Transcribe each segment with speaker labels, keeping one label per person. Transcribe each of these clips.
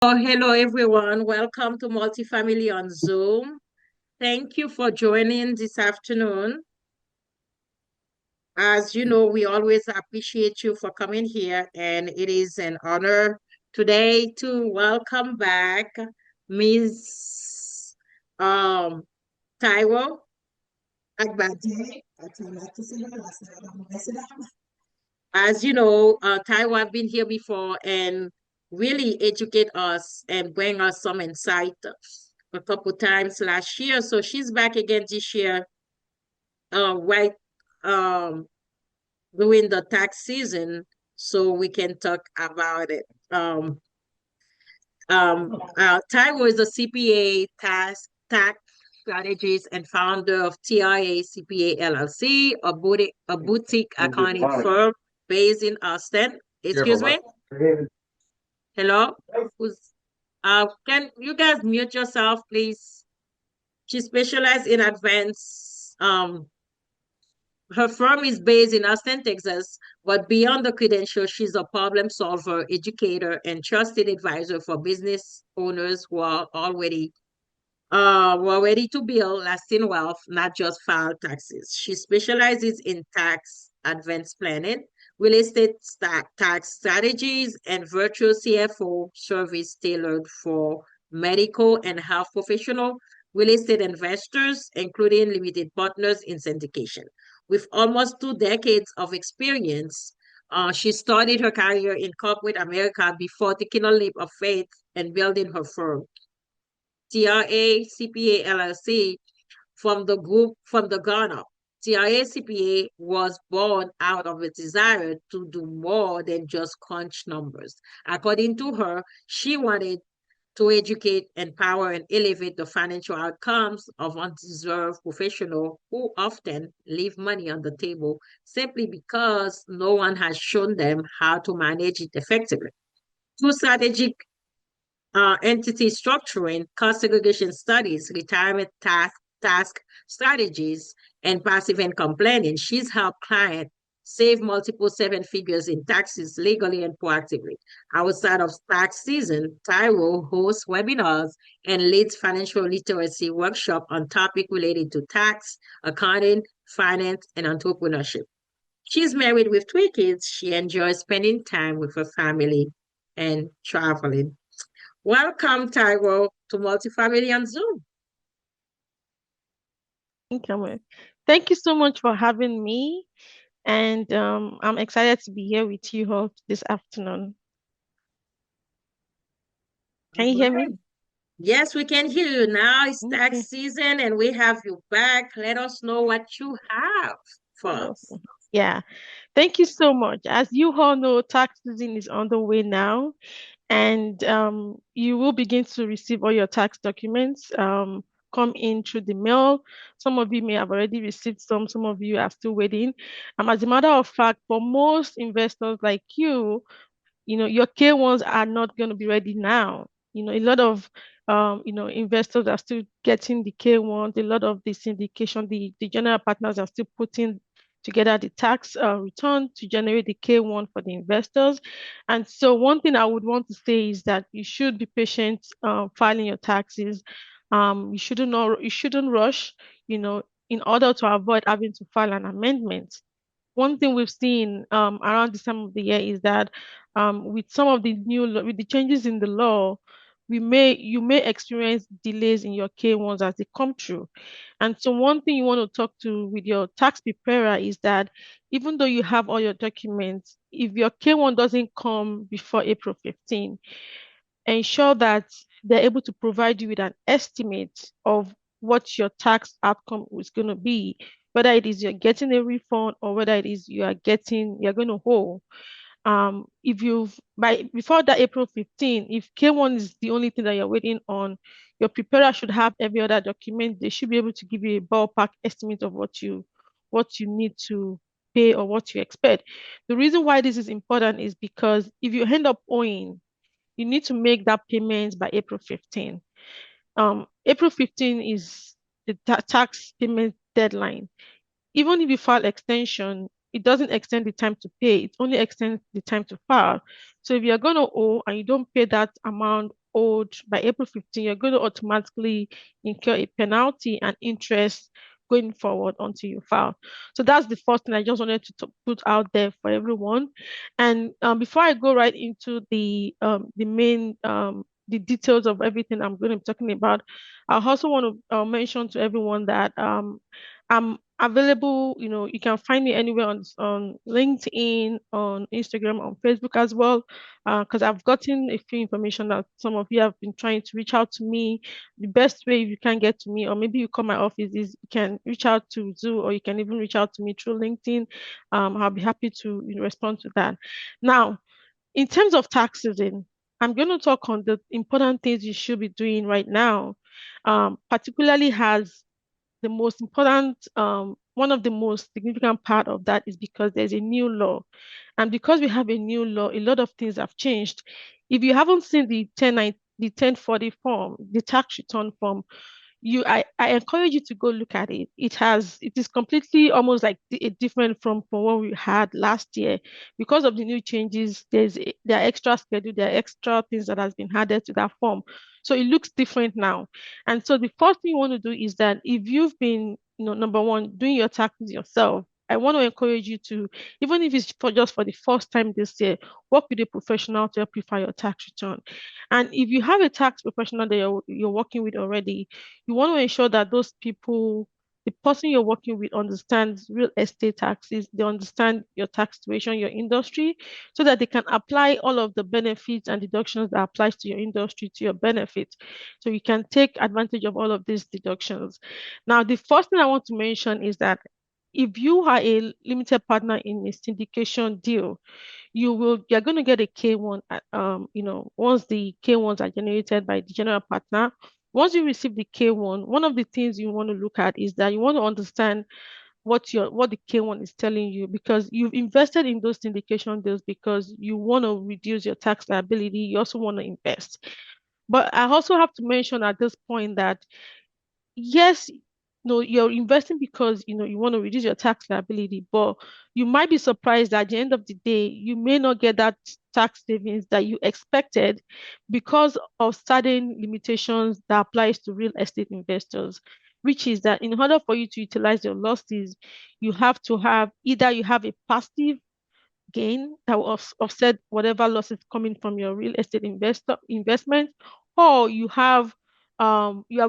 Speaker 1: Oh, hello everyone. Welcome to Multifamily on Zoom. Thank you for joining this afternoon. As you know, we always appreciate you for coming here, and it is an honor today to welcome back Ms. Taiwo Agbaje. I try not to say her last name, I don't wanna mess it up. As you know, Taiwo have been here before and really educate us and bring us some insight a couple times last year. So she's back again this year, right um during the tax season, so we can talk about it. Taiwo is a CPA tax strategist and founder of TIA CPA LLC, a boutique accounting firm based in Austin. Excuse me? Hello? Who's can you guys mute yourself, please? She specializes in advanced her firm is based in Austin, Texas, but beyond the credentials, she's a problem solver, educator, and trusted advisor for business owners who are ready to build lasting wealth, not just file taxes. She specializes in tax advance planning, real estate tax strategies, and virtual CFO service tailored for medical and health professional real estate investors, including limited partners in syndication. With almost 2 decades of experience, she started her career in corporate America before taking a leap of faith and building her firm. TRA CPA LLC from the Ghana. TRA CPA was born out of a desire to do more than just crunch numbers. According to her, she wanted to educate, empower, and elevate the financial outcomes of undeserved professionals who often leave money on the table simply because no one has shown them how to manage it effectively. Through strategic entity structuring, cost segregation studies, retirement task strategies, and passive income planning, she's helped clients save multiple seven figures in taxes legally and proactively. Outside of tax season, Taiwo hosts webinars and leads financial literacy workshop on topics related to tax, accounting, finance, and entrepreneurship. She's married with 3 kids. She enjoys spending time with her family and traveling. Welcome, Taiwo, to Multifamily on Zoom.
Speaker 2: Cameron. Thank you so much for having me, and I'm excited to be here with you all this afternoon. Can
Speaker 1: All
Speaker 2: you hear me?
Speaker 1: right. Yes, we can hear you now. It's
Speaker 2: Okay.
Speaker 1: tax season and we have you back. Let us know what you have for us.
Speaker 2: Okay. Yeah. Thank you so much. As you all know, tax season is on the way now, and you will begin to receive all your tax documents come in through the mail. Some of you may have already received some of you are still waiting. As a matter of fact, for most investors like you, your K1s are not going to be ready now. A lot of investors are still getting the K1s. A lot of the syndication, the general partners are still putting together the tax return to generate the K1 for the investors. And so one thing I would want to say is that you should be patient filing your taxes. You shouldn't rush, in order to avoid having to file an amendment. One thing we've seen around this time of the year is that with some of the with the changes in the law, you may experience delays in your K1s as they come through. And so one thing you want to talk to with your tax preparer is that even though you have all your documents, if your K1 doesn't come before April 15, ensure that they're able to provide you with an estimate of what your tax outcome is going to be, whether it is you're getting a refund or whether it is you're going to hold. If you've by before that April 15, if K1 is the only thing that you're waiting on, your preparer should have every other document. They should be able to give you a ballpark estimate of what you need to pay or what you expect. The reason why this is important is because if you end up owing, you need to make that payment by April 15. April 15 is the tax payment deadline. Even if you file extension, it doesn't extend the time to pay, it only extends the time to file. So if you're going to owe and you don't pay that amount owed by April 15, you're going to automatically incur a penalty and interest going forward until you file. So that's the first thing I just wanted to put out there for everyone. And before I go right into the main the details of everything I'm going to be talking about, I also want to mention to everyone that I'm available. You know, you can find me anywhere on LinkedIn, on Instagram, on Facebook as well. Because I've gotten a few information that some of you have been trying to reach out to me. The best way if you can get to me, or maybe you call my office, is you can reach out to Zoo, or you can even reach out to me through LinkedIn. I'll be happy to respond to that. Now, in terms of tax season, I'm going to talk on the important things you should be doing right now, particularly has the most important, one of the most significant part of that is because there's a new law. And because we have a new law, a lot of things have changed. If you haven't seen the 1040 form, the tax return form, I encourage you to go look at it. It is completely almost like different from what we had last year because of the new changes. There are extra schedule, there are extra things that has been added to that form, so it looks different now. And so the first thing you want to do is that if you've been, number one, doing your taxes yourself, I want to encourage you to, even if it's for just for the first time this year, work with a professional to help you file your tax return. And if you have a tax professional that you're working with already, you want to ensure that those people, the person you're working with, understands real estate taxes, they understand your tax situation, your industry, so that they can apply all of the benefits and deductions that applies to your industry to your benefit. So you can take advantage of all of these deductions. Now, the first thing I want to mention is that if you are a limited partner in a syndication deal, you're going to get a K1 once the K1s are generated by the general partner. Once you receive the K1, one of the things you want to look at is that you want to understand what the K1 is telling you, because you've invested in those syndication deals because you want to reduce your tax liability. You also want to invest. But I also have to mention at this point that yes, no, you're investing because you want to reduce your tax liability, but you might be surprised that at the end of the day, you may not get that tax savings that you expected because of certain limitations that applies to real estate investors, which is that in order for you to utilize your losses, you have to have either you have a passive gain that will offset whatever losses coming from your real estate investment, or you are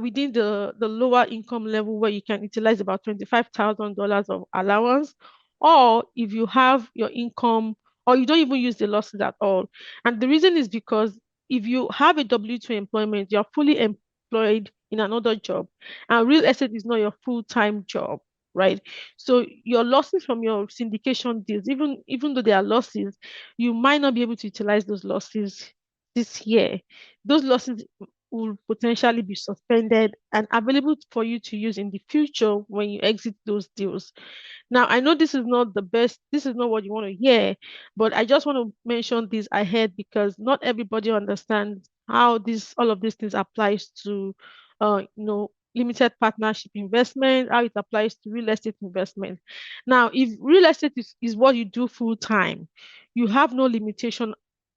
Speaker 2: within the lower income level where you can utilize about $25,000 of allowance, or if you have your income or you don't even use the losses at all. And the reason is because if you have a W-2 employment, you're fully employed in another job, and real estate is not your full-time job, right? So your losses from your syndication deals, even though they are losses, you might not be able to utilize those losses this year. Those losses will potentially be suspended and available for you to use in the future when you exit those deals. Now, I know this is not the best, this is not what you want to hear, but I just want to mention this ahead because not everybody understands how this all of these things applies to limited partnership investment, how it applies to real estate investment. Now, if real estate is what you do full time, you have no limitation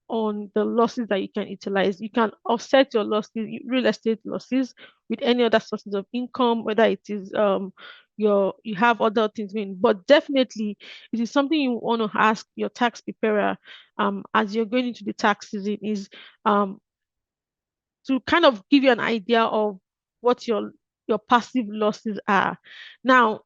Speaker 2: on the losses that you can utilize. You can offset your losses, real estate losses, with any other sources of income, whether it is you have other things going. But definitely it is something you want to ask your tax preparer as you're going into the tax season is um to kind of give you an idea of what your passive losses are. Now,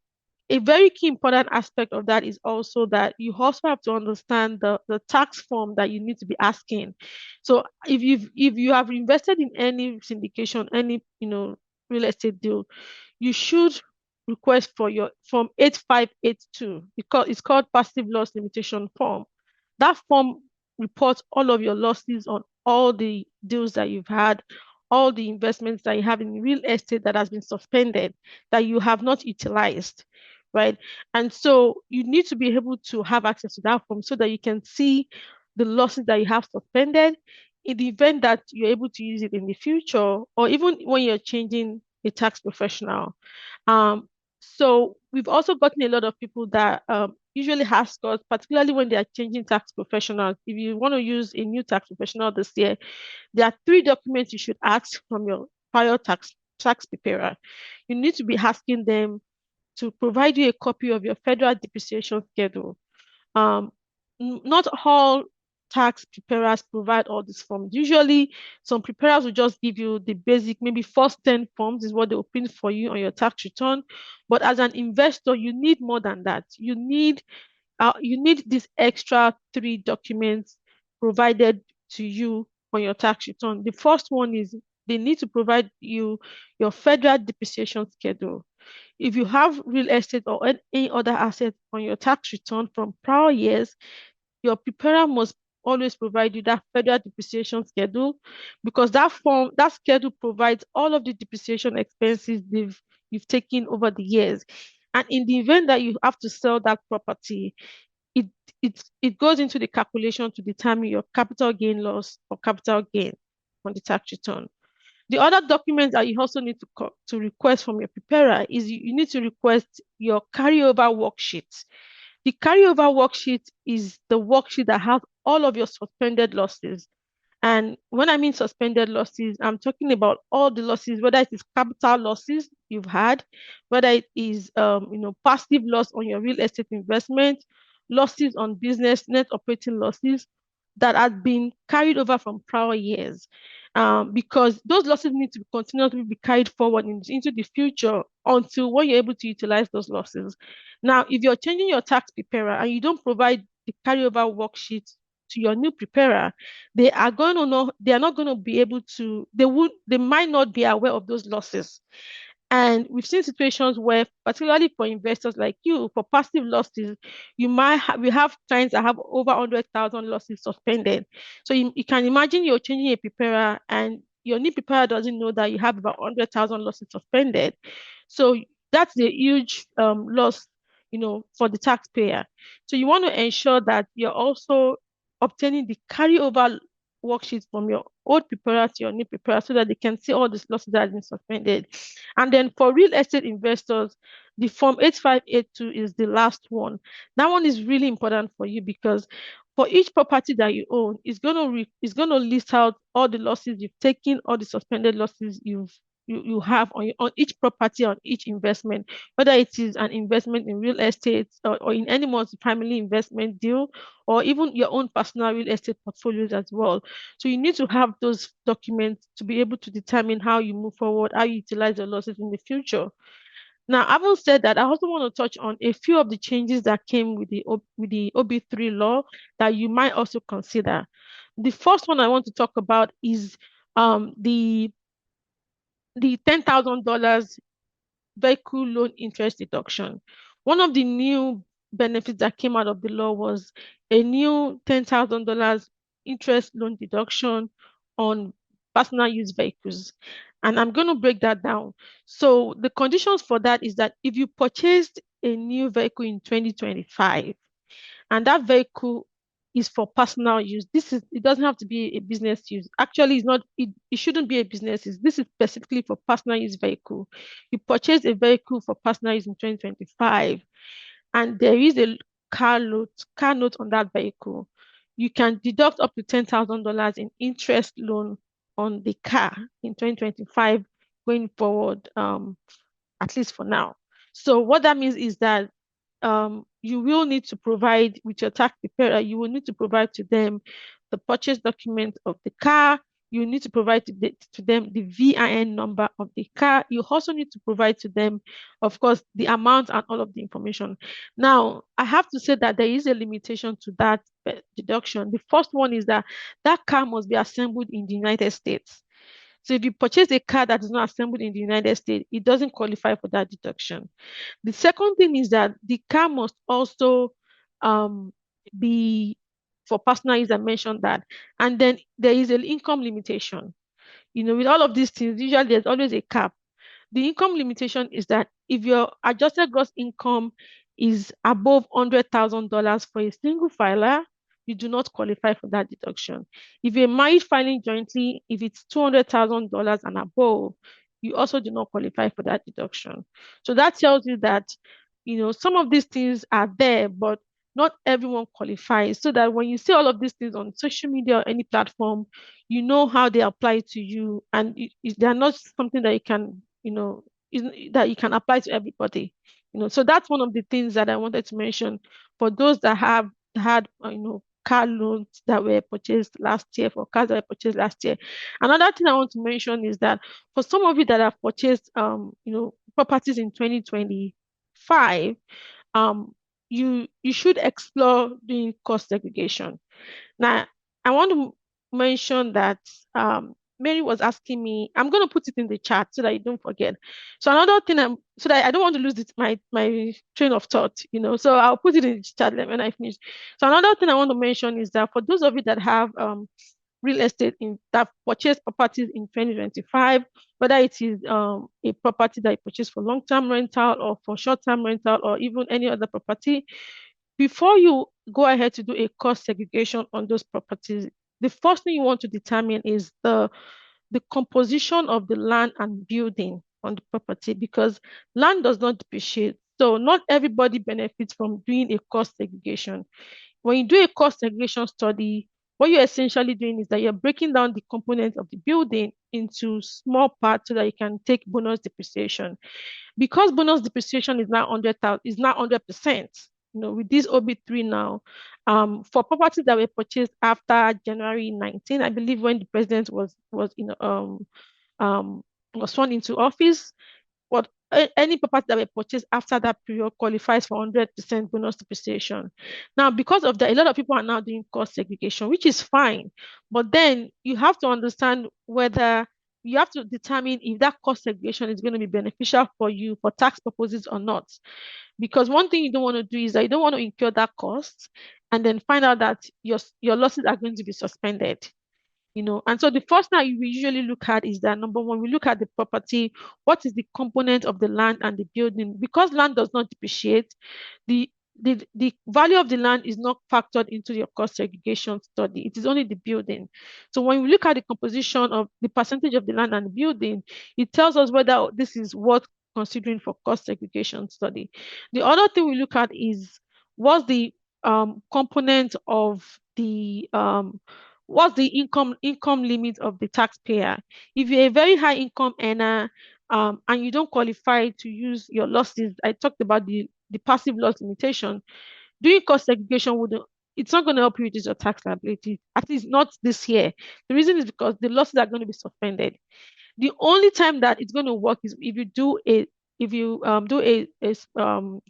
Speaker 2: a very key important aspect of that is also that you also have to understand the tax form that you need to be asking. So if you have invested in any syndication, any real estate deal, you should request for your form 8582 because it's called passive loss limitation form. That form reports all of your losses on all the deals that you've had, all the investments that you have in real estate that has been suspended, that you have not utilized, right? And so you need to be able to have access to that form so that you can see the losses that you have suspended in the event that you're able to use it in the future, or even when you're changing a tax professional. Um, so we've also gotten a lot of people that usually ask us, particularly when they are changing tax professionals, if you want to use a new tax professional this year, there are three documents you should ask from your prior tax preparer. You need to be asking them to provide you a copy of your federal depreciation schedule. Um, not all tax preparers provide all these forms. Usually, some preparers will just give you the basic, maybe first 10 forms is what they will print for you on your tax return. But as an investor, you need more than that. You need these extra three documents provided to you on your tax return. The first one is they need to provide you your federal depreciation schedule. If you have real estate or any other asset on your tax return from prior years, your preparer must always provide you that federal depreciation schedule, because that schedule provides all of the depreciation expenses you've taken over the years. And in the event that you have to sell that property, it it goes into the calculation to determine your capital gain loss or capital gain on the tax return. The other document that you also need to request from your preparer is you need to request your carryover worksheet. The carryover worksheet is the worksheet that has all of your suspended losses. And when I mean suspended losses, I'm talking about all the losses, whether it is capital losses you've had, whether it is passive loss on your real estate investment, losses on business, net operating losses that had been carried over from prior years. Because those losses need to continuously be carried forward into the future until when you're able to utilize those losses. Now, if you're changing your tax preparer and you don't provide the carryover worksheet to your new preparer, they are going to know they are not going to be able to, they might not be aware of those losses. And we've seen situations where, particularly for investors like you, for passive losses, we have clients that have over 100,000 losses suspended. So you can imagine you're changing a preparer and your new preparer doesn't know that you have about 100,000 losses suspended. So that's a huge loss, for the taxpayer. So you want to ensure that you're also obtaining the carryover worksheets from your old preparer to your new preparer so that they can see all these losses that have been suspended. And then for real estate investors, the Form 8582 is the last one. That one is really important for you because for each property that you own, it's gonna list out all the losses you've taken, all the suspended losses you have on each property, on each investment, whether it is an investment in real estate or in any multi-family investment deal, or even your own personal real estate portfolios as well. So you need to have those documents to be able to determine how you move forward, how you utilize your losses in the future. Now, having said that, I also want to touch on a few of the changes that came with the OB3 law that you might also consider. The first one I want to talk about is the $10,000 vehicle loan interest deduction. One of the new benefits that came out of the law was a new $10,000 interest loan deduction on personal use vehicles. And I'm going to break that down. So the conditions for that is that if you purchased a new vehicle in 2025 and that vehicle is for personal use, it doesn't have to be a business use. Actually, it shouldn't be a business use. This is specifically for personal use vehicle. You purchase a vehicle for personal use in 2025 and there is a car note on that vehicle. You can deduct up to $10,000 in interest loan on the car in 2025 going forward, at least for now. So what that means is that you will need to provide with your tax preparer, you will need to provide to them the purchase document of the car. You need to provide to them the VIN number of the car. You also need to provide to them, of course, the amount and all of the information. Now, I have to say that there is a limitation to that deduction. The first one is that that car must be assembled in the United States. So if you purchase a car that is not assembled in the United States, it doesn't qualify for that deduction. The second thing is that the car must also um, be for personal use. I mentioned that. And then there is an income limitation. With all of these things, usually there's always a cap. The income limitation is that if your adjusted gross income is above $100,000 for a single filer, you do not qualify for that deduction. If you're married filing jointly, if it's $200,000 and above, you also do not qualify for that deduction. So that tells you that, some of these things are there, but not everyone qualifies. So that when you see all of these things on social media or any platform, you know how they apply to you, and they're not something that you can, that you can apply to everybody. So that's one of the things that I wanted to mention for those that have had, car loans that were purchased last year, for cars that were purchased last year. Another thing I want to mention is that for some of you that have purchased, properties in 2025, you should explore doing cost segregation. Now, I want to mention that Mary was asking me. I'm going to put it in the chat so that you don't forget. So another thing, so that I don't want to lose my train of thought. So I'll put it in the chat when I finish. So another thing I want to mention is that for those of you that have real estate that purchased properties in 2025, whether it is a property that you purchased for long-term rental or for short-term rental or even any other property, before you go ahead to do a cost segregation on those properties, the first thing you want to determine is the composition of the land and building on the property, because land does not depreciate. So not everybody benefits from doing a cost segregation. When you do a cost segregation study, what you're essentially doing is that you're breaking down the components of the building into small parts so that you can take bonus depreciation. Because bonus depreciation is now 100,000, is now 100%. With this OB3 now, for properties that were purchased after January 19, I believe, when the president was sworn into office, but any property that were purchased after that period qualifies for 100% bonus depreciation. Now, because of that, a lot of people are now doing cost segregation, which is fine. But then you have to understand whether you have to determine if that cost segregation is going to be beneficial for you for tax purposes or not. Because one thing you don't want to do is that you don't want to incur that cost and then find out that your losses are going to be suspended. And so the first thing we usually look at is that, number one, we look at the property. What is the component of the land and the building? Because land does not depreciate, the the value of the land is not factored into your cost segregation study. It is only the building. So when we look at the composition of the percentage of the land and the building, it tells us whether this is worth considering for cost segregation study. The other thing we look at is what's the component of the what's the income limit of the taxpayer. If you're a very high income earner, and you don't qualify to use your losses, I talked about the passive loss limitation. Doing cost segregation would it's not going to help you reduce your tax liability, at least not this year. The reason is because the losses are going to be suspended. The only time that it's going to work is if you do a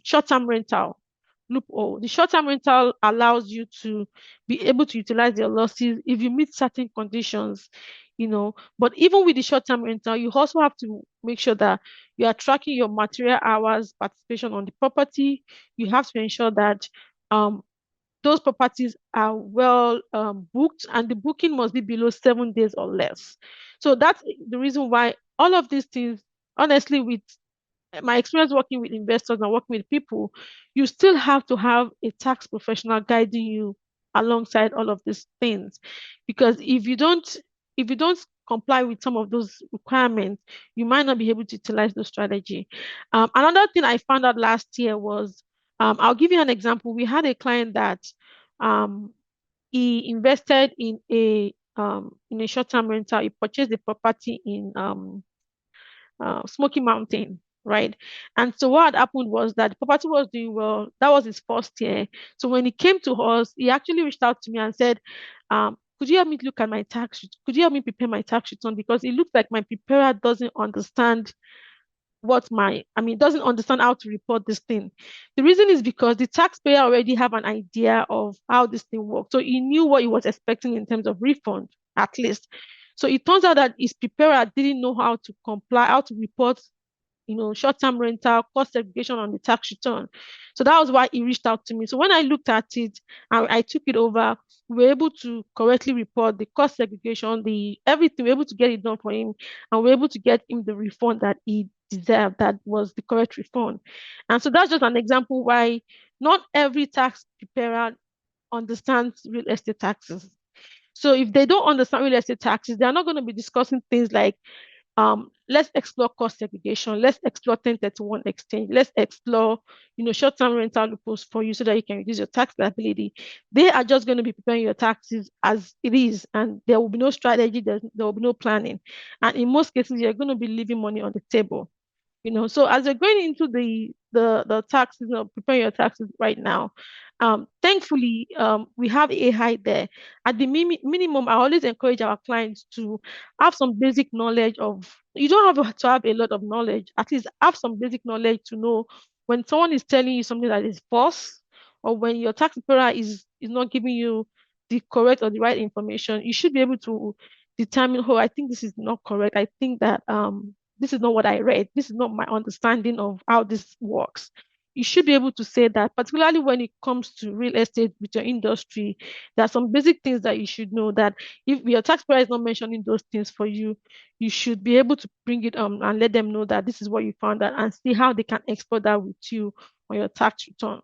Speaker 2: short-term rental loophole. The short-term rental allows you to be able to utilize your losses if you meet certain conditions. But even with the short-term rental, you also have to make sure that you are tracking your material hours participation on the property. You have to ensure that um, those properties are well booked, and the booking must be below 7 days or less. So that's the reason why all of these things, honestly, with my experience working with investors and working with people, you still have to have a tax professional guiding you alongside all of these things. Because if you don't comply with some of those requirements, you might not be able to utilize the strategy. Another thing I found out last year was, I'll give you an example. We had a client that um, he invested in a short-term rental. He purchased a property in Smoky Mountain, right? And so what had happened was that the property was doing well. That was his first year. So when he came to us, he actually reached out to me and said, could you help me look at my tax? Could you help me prepare my tax return? Because it looks like my preparer doesn't understand doesn't understand how to report this thing. The reason is because the taxpayer already have an idea of how this thing works. So he knew what he was expecting in terms of refund, at least. So it turns out that his preparer didn't know how to comply, how to report, short-term rental, cost segregation on the tax return. So that was why he reached out to me. So when I looked at it, I took it over, we were able to correctly report the cost segregation, the everything, we were able to get it done for him, and we were able to get him the refund that he deserved, that was the correct refund. And so that's just an example why not every tax preparer understands real estate taxes. So if they don't understand real estate taxes, they're not going to be discussing things like let's explore cost segregation. Let's explore 1031 exchange. Let's explore, short-term rental loopholes for you so that you can reduce your tax liability. They are just going to be preparing your taxes as it is, and there will be no strategy. There will be no planning, and in most cases, you're going to be leaving money on the table. So as you're going into the taxes, preparing your taxes right now, thankfully, we have AI there. At the minimum, I always encourage our clients to have some basic knowledge of. You don't have to have a lot of knowledge. At least have some basic knowledge to know when someone is telling you something that is false, or when your tax preparer is not giving you the correct or the right information. You should be able to determine, oh, I think this is not correct. I think that this is not what I read. This is not my understanding of how this works. You should be able to say that, particularly when it comes to real estate with your industry. There are some basic things that you should know that if your taxpayer is not mentioning those things for you, you should be able to bring it and let them know that this is what you found out and see how they can explore that with you on your tax return.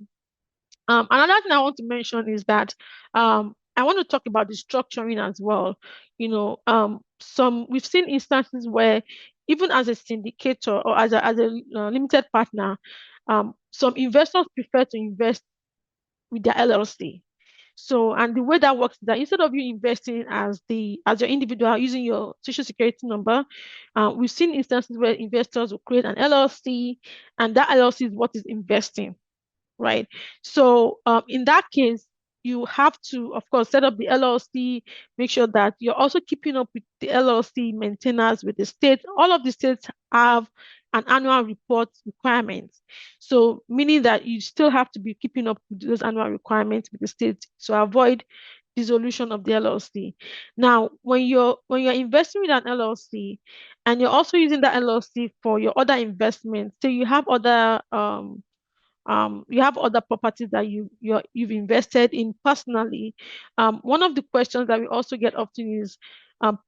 Speaker 2: Another thing I want to mention is that I want to talk about the structuring as well. Some we've seen instances where even as a syndicator or as a limited partner, some investors prefer to invest with their LLC. So, and the way that works is that instead of you investing as your individual using your social security number, we've seen instances where investors will create an LLC, and that LLC is what is investing, right? So in that case, you have to, of course, set up the LLC, make sure that you're also keeping up with the LLC maintainers with the state. All of the states have an annual report requirements. So meaning that you still have to be keeping up with those annual requirements with the state to avoid dissolution of the LLC. Now, when you're investing with an LLC and you're also using that LLC for your other investments, so you have other properties that you've invested in personally. One of the questions that we also get often is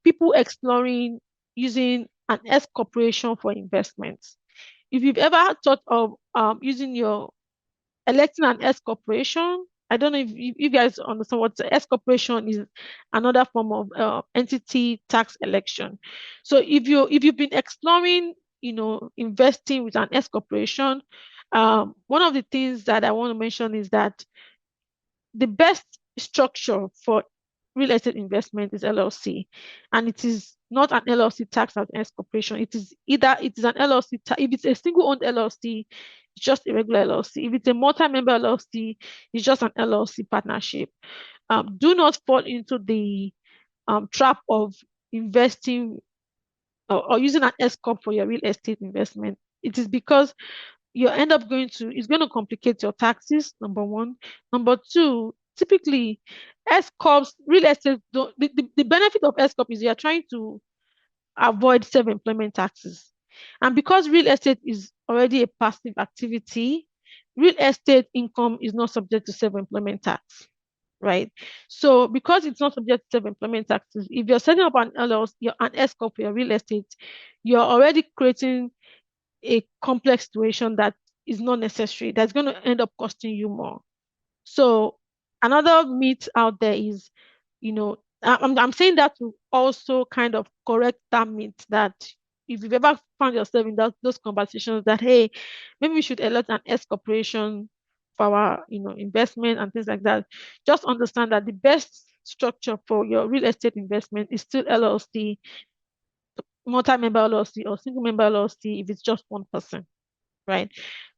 Speaker 2: people exploring using an S corporation for investments. If you've ever thought of using your electing an S corporation, I don't know if you guys understand what the S corporation is. Another form of entity tax election. So if you've been exploring, investing with an S corporation, one of the things that I want to mention is that the best structure for real estate investment is LLC, and it is not an LLC tax as an S corporation. It is an LLC. If it's a single-owned LLC, it's just a regular LLC. If it's a multi-member LLC, it's just an LLC partnership. Do not fall into the trap of investing or using an S corp for your real estate investment. It is because you end up it's going to complicate your taxes, number one. Number two, typically S corps, real estate, the benefit of S corp is you're trying to avoid self-employment taxes. And because real estate is already a passive activity, real estate income is not subject to self-employment tax, right? So because it's not subject to self-employment taxes, if you're setting up an LLC, an S corp for your real estate, you're already creating a complex situation that is not necessary, that's going to end up costing you more. So another myth out there is, I'm saying that to also kind of correct that myth that if you've ever found yourself in those conversations that, hey, maybe we should elect an S corporation for our, investment and things like that, just understand that the best structure for your real estate investment is still LLC, multi-member LLC or single member LLC if it's just one person, right?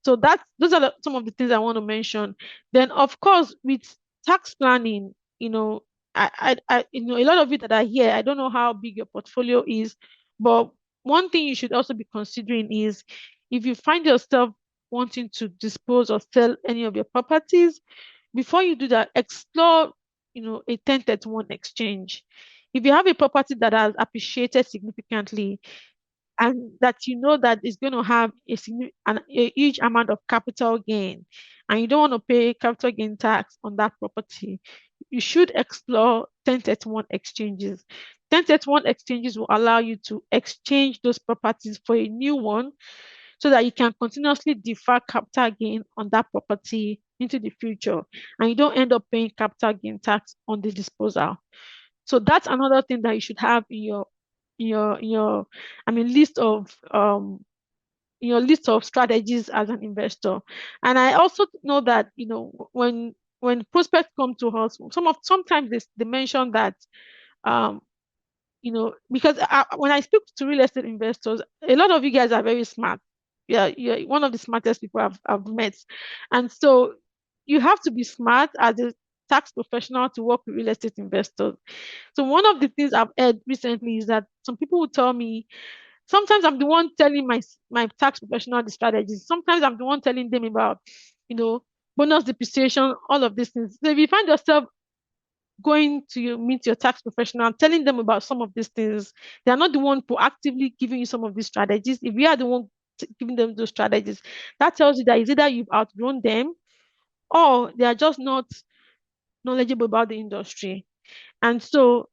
Speaker 2: So those are some of the things I want to mention. Then, of course, with tax planning, a lot of it that I hear, I don't know how big your portfolio is, but one thing you should also be considering is if you find yourself wanting to dispose or sell any of your properties, before you do that, explore, a 1031 exchange. If you have a property that has appreciated significantly, and that you know that is going to have a huge amount of capital gain, and you don't want to pay capital gain tax on that property, you should explore 1031 exchanges. 1031 exchanges will allow you to exchange those properties for a new one so that you can continuously defer capital gain on that property into the future, and you don't end up paying capital gain tax on the disposal. So that's another thing that you should have I mean list of your list of strategies as an investor. And I also know that, when prospects come to us, sometimes they mention that, um, because when I speak to real estate investors, a lot of you guys are very smart. Yeah, you're one of the smartest people I've met. And so you have to be smart as a tax professional to work with real estate investors. So one of the things I've heard recently is that some people will tell me, sometimes I'm the one telling my tax professional the strategies. Sometimes I'm the one telling them about, you know, bonus depreciation, all of these things. So if you find yourself going to meet your tax professional, telling them about some of these things, they are not the one proactively giving you some of these strategies. If we are the one giving them those strategies, that tells you that it's either you've outgrown them or they are just not knowledgeable about the industry. And so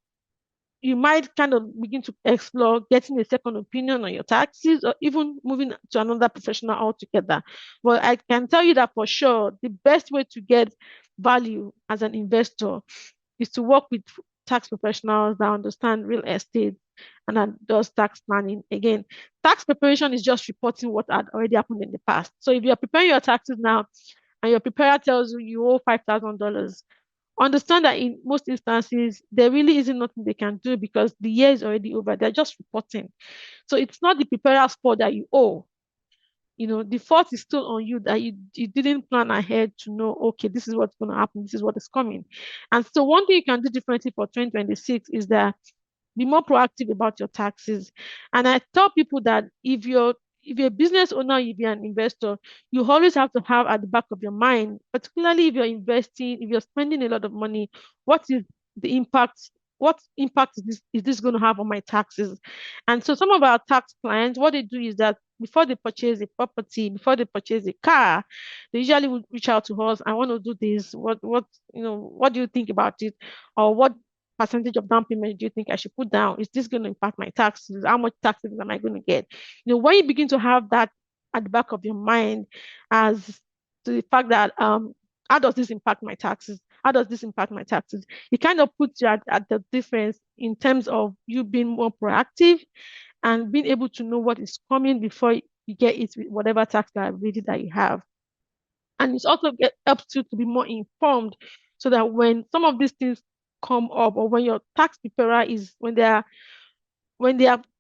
Speaker 2: you might kind of begin to explore getting a second opinion on your taxes or even moving to another professional altogether. But I can tell you that for sure, the best way to get value as an investor is to work with tax professionals that understand real estate and that does tax planning. Again, tax preparation is just reporting what had already happened in the past. So if you're preparing your taxes now and your preparer tells you you owe $5,000, understand that in most instances, there really isn't nothing they can do because the year is already over. They're just reporting. So it's not the preparer's fault that you owe. The fault is still on you that you didn't plan ahead to know, okay, this is what's going to happen, this is what is coming. And so one thing you can do differently for 2026 is that be more proactive about your taxes. And I tell people that if you're a business owner, if you're an investor, you always have to have at the back of your mind, particularly if you're investing, if you're spending a lot of money, what is the impact? What impact is this going to have on my taxes? And so some of our tax clients, what they do is that before they purchase a property, before they purchase a car, they usually would reach out to us. I want to do this. What do you think about it? Or what percentage of down payment do you think I should put down? Is this going to impact my taxes? How much taxes am I going to get? When you begin to have that at the back of your mind as to the fact that how does this impact my taxes? How does this impact my taxes? It kind of puts you at the difference in terms of you being more proactive and being able to know what is coming before you get it with whatever tax liability that you have. And it also helps you to be more informed so that when some of these things come up or when your tax preparer is when they are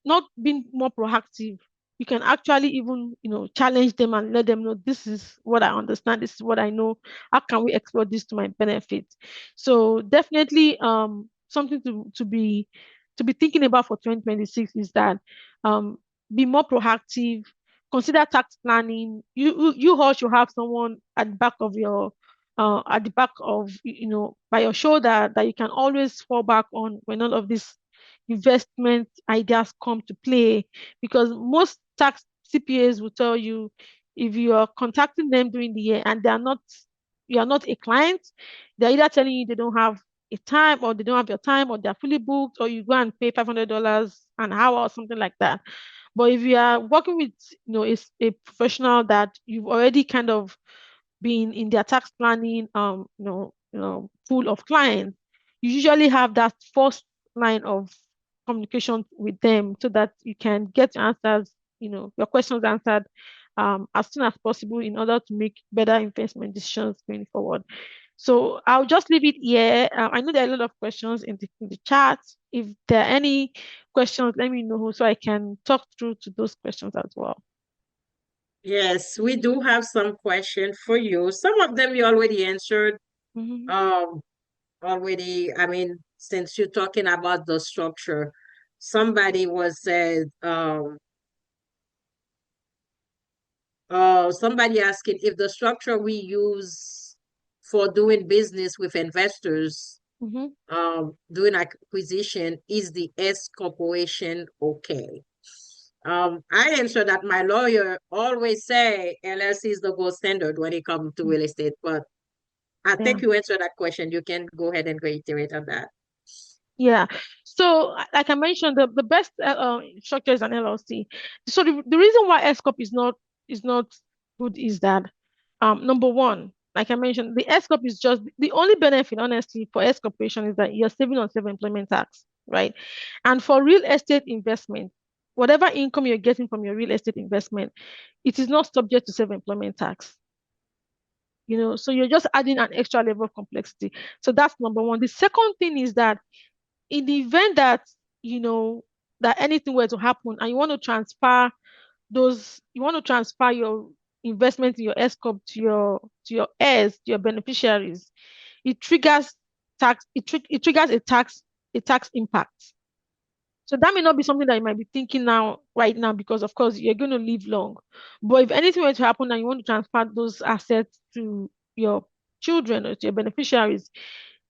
Speaker 2: not being more proactive, you can actually even, challenge them and let them know this is what I understand, this is what I know. How can we explore this to my benefit? So definitely something to be thinking about for 2026 is that um be more proactive, consider tax planning. You all should have someone at the back of by your shoulder that you can always fall back on when all of these investment ideas come to play, because most tax CPAs will tell you if you are contacting them during the year and you are not a client, they're either telling you they don't have a time or they don't have your time or they're fully booked or you go and pay $500 an hour or something like that. But if you are working with a professional that you've already kind of been in their tax planning pool of clients, you usually have that first line of communication with them so that you can get your answers, your questions answered as soon as possible in order to make better investment decisions going forward. So I'll just leave it here. I know there are a lot of questions in the chat. If there are any questions, let me know so I can talk through to those questions as well.
Speaker 1: Yes, we do have some questions for you. Some of them you already answered.
Speaker 2: Mhm.
Speaker 1: Um, already, I mean, since you're talking about the structure, somebody was said, somebody asking if the structure we use for doing business with investors,
Speaker 2: Mhm.
Speaker 1: doing acquisition, is the S corporation okay? I answer that my lawyer always say LLC is the gold standard when it comes to real estate, but I
Speaker 2: Yeah.
Speaker 1: think you answered that question. You can go ahead and reiterate on that.
Speaker 2: Yeah. So, like I mentioned, the best structure is an LLC. So the reason why S corp is not good is that number one, like I mentioned, the S corp is just the only benefit, honestly, for S corporation is that you're saving on self-employment tax. right? And for real estate investment, whatever income you're getting from your real estate investment, it is not subject to self-employment tax. So you're just adding an extra level of complexity. So that's number one. The second thing is that in the event that, you know, that anything were to happen and you want to transfer your investment in your S corp to your heirs, to your beneficiaries, it triggers it triggers a tax impact. So that may not be something that you might be thinking now, right now, because of course you're going to live long. But if anything were to happen and you want to transfer those assets to your children or to your beneficiaries,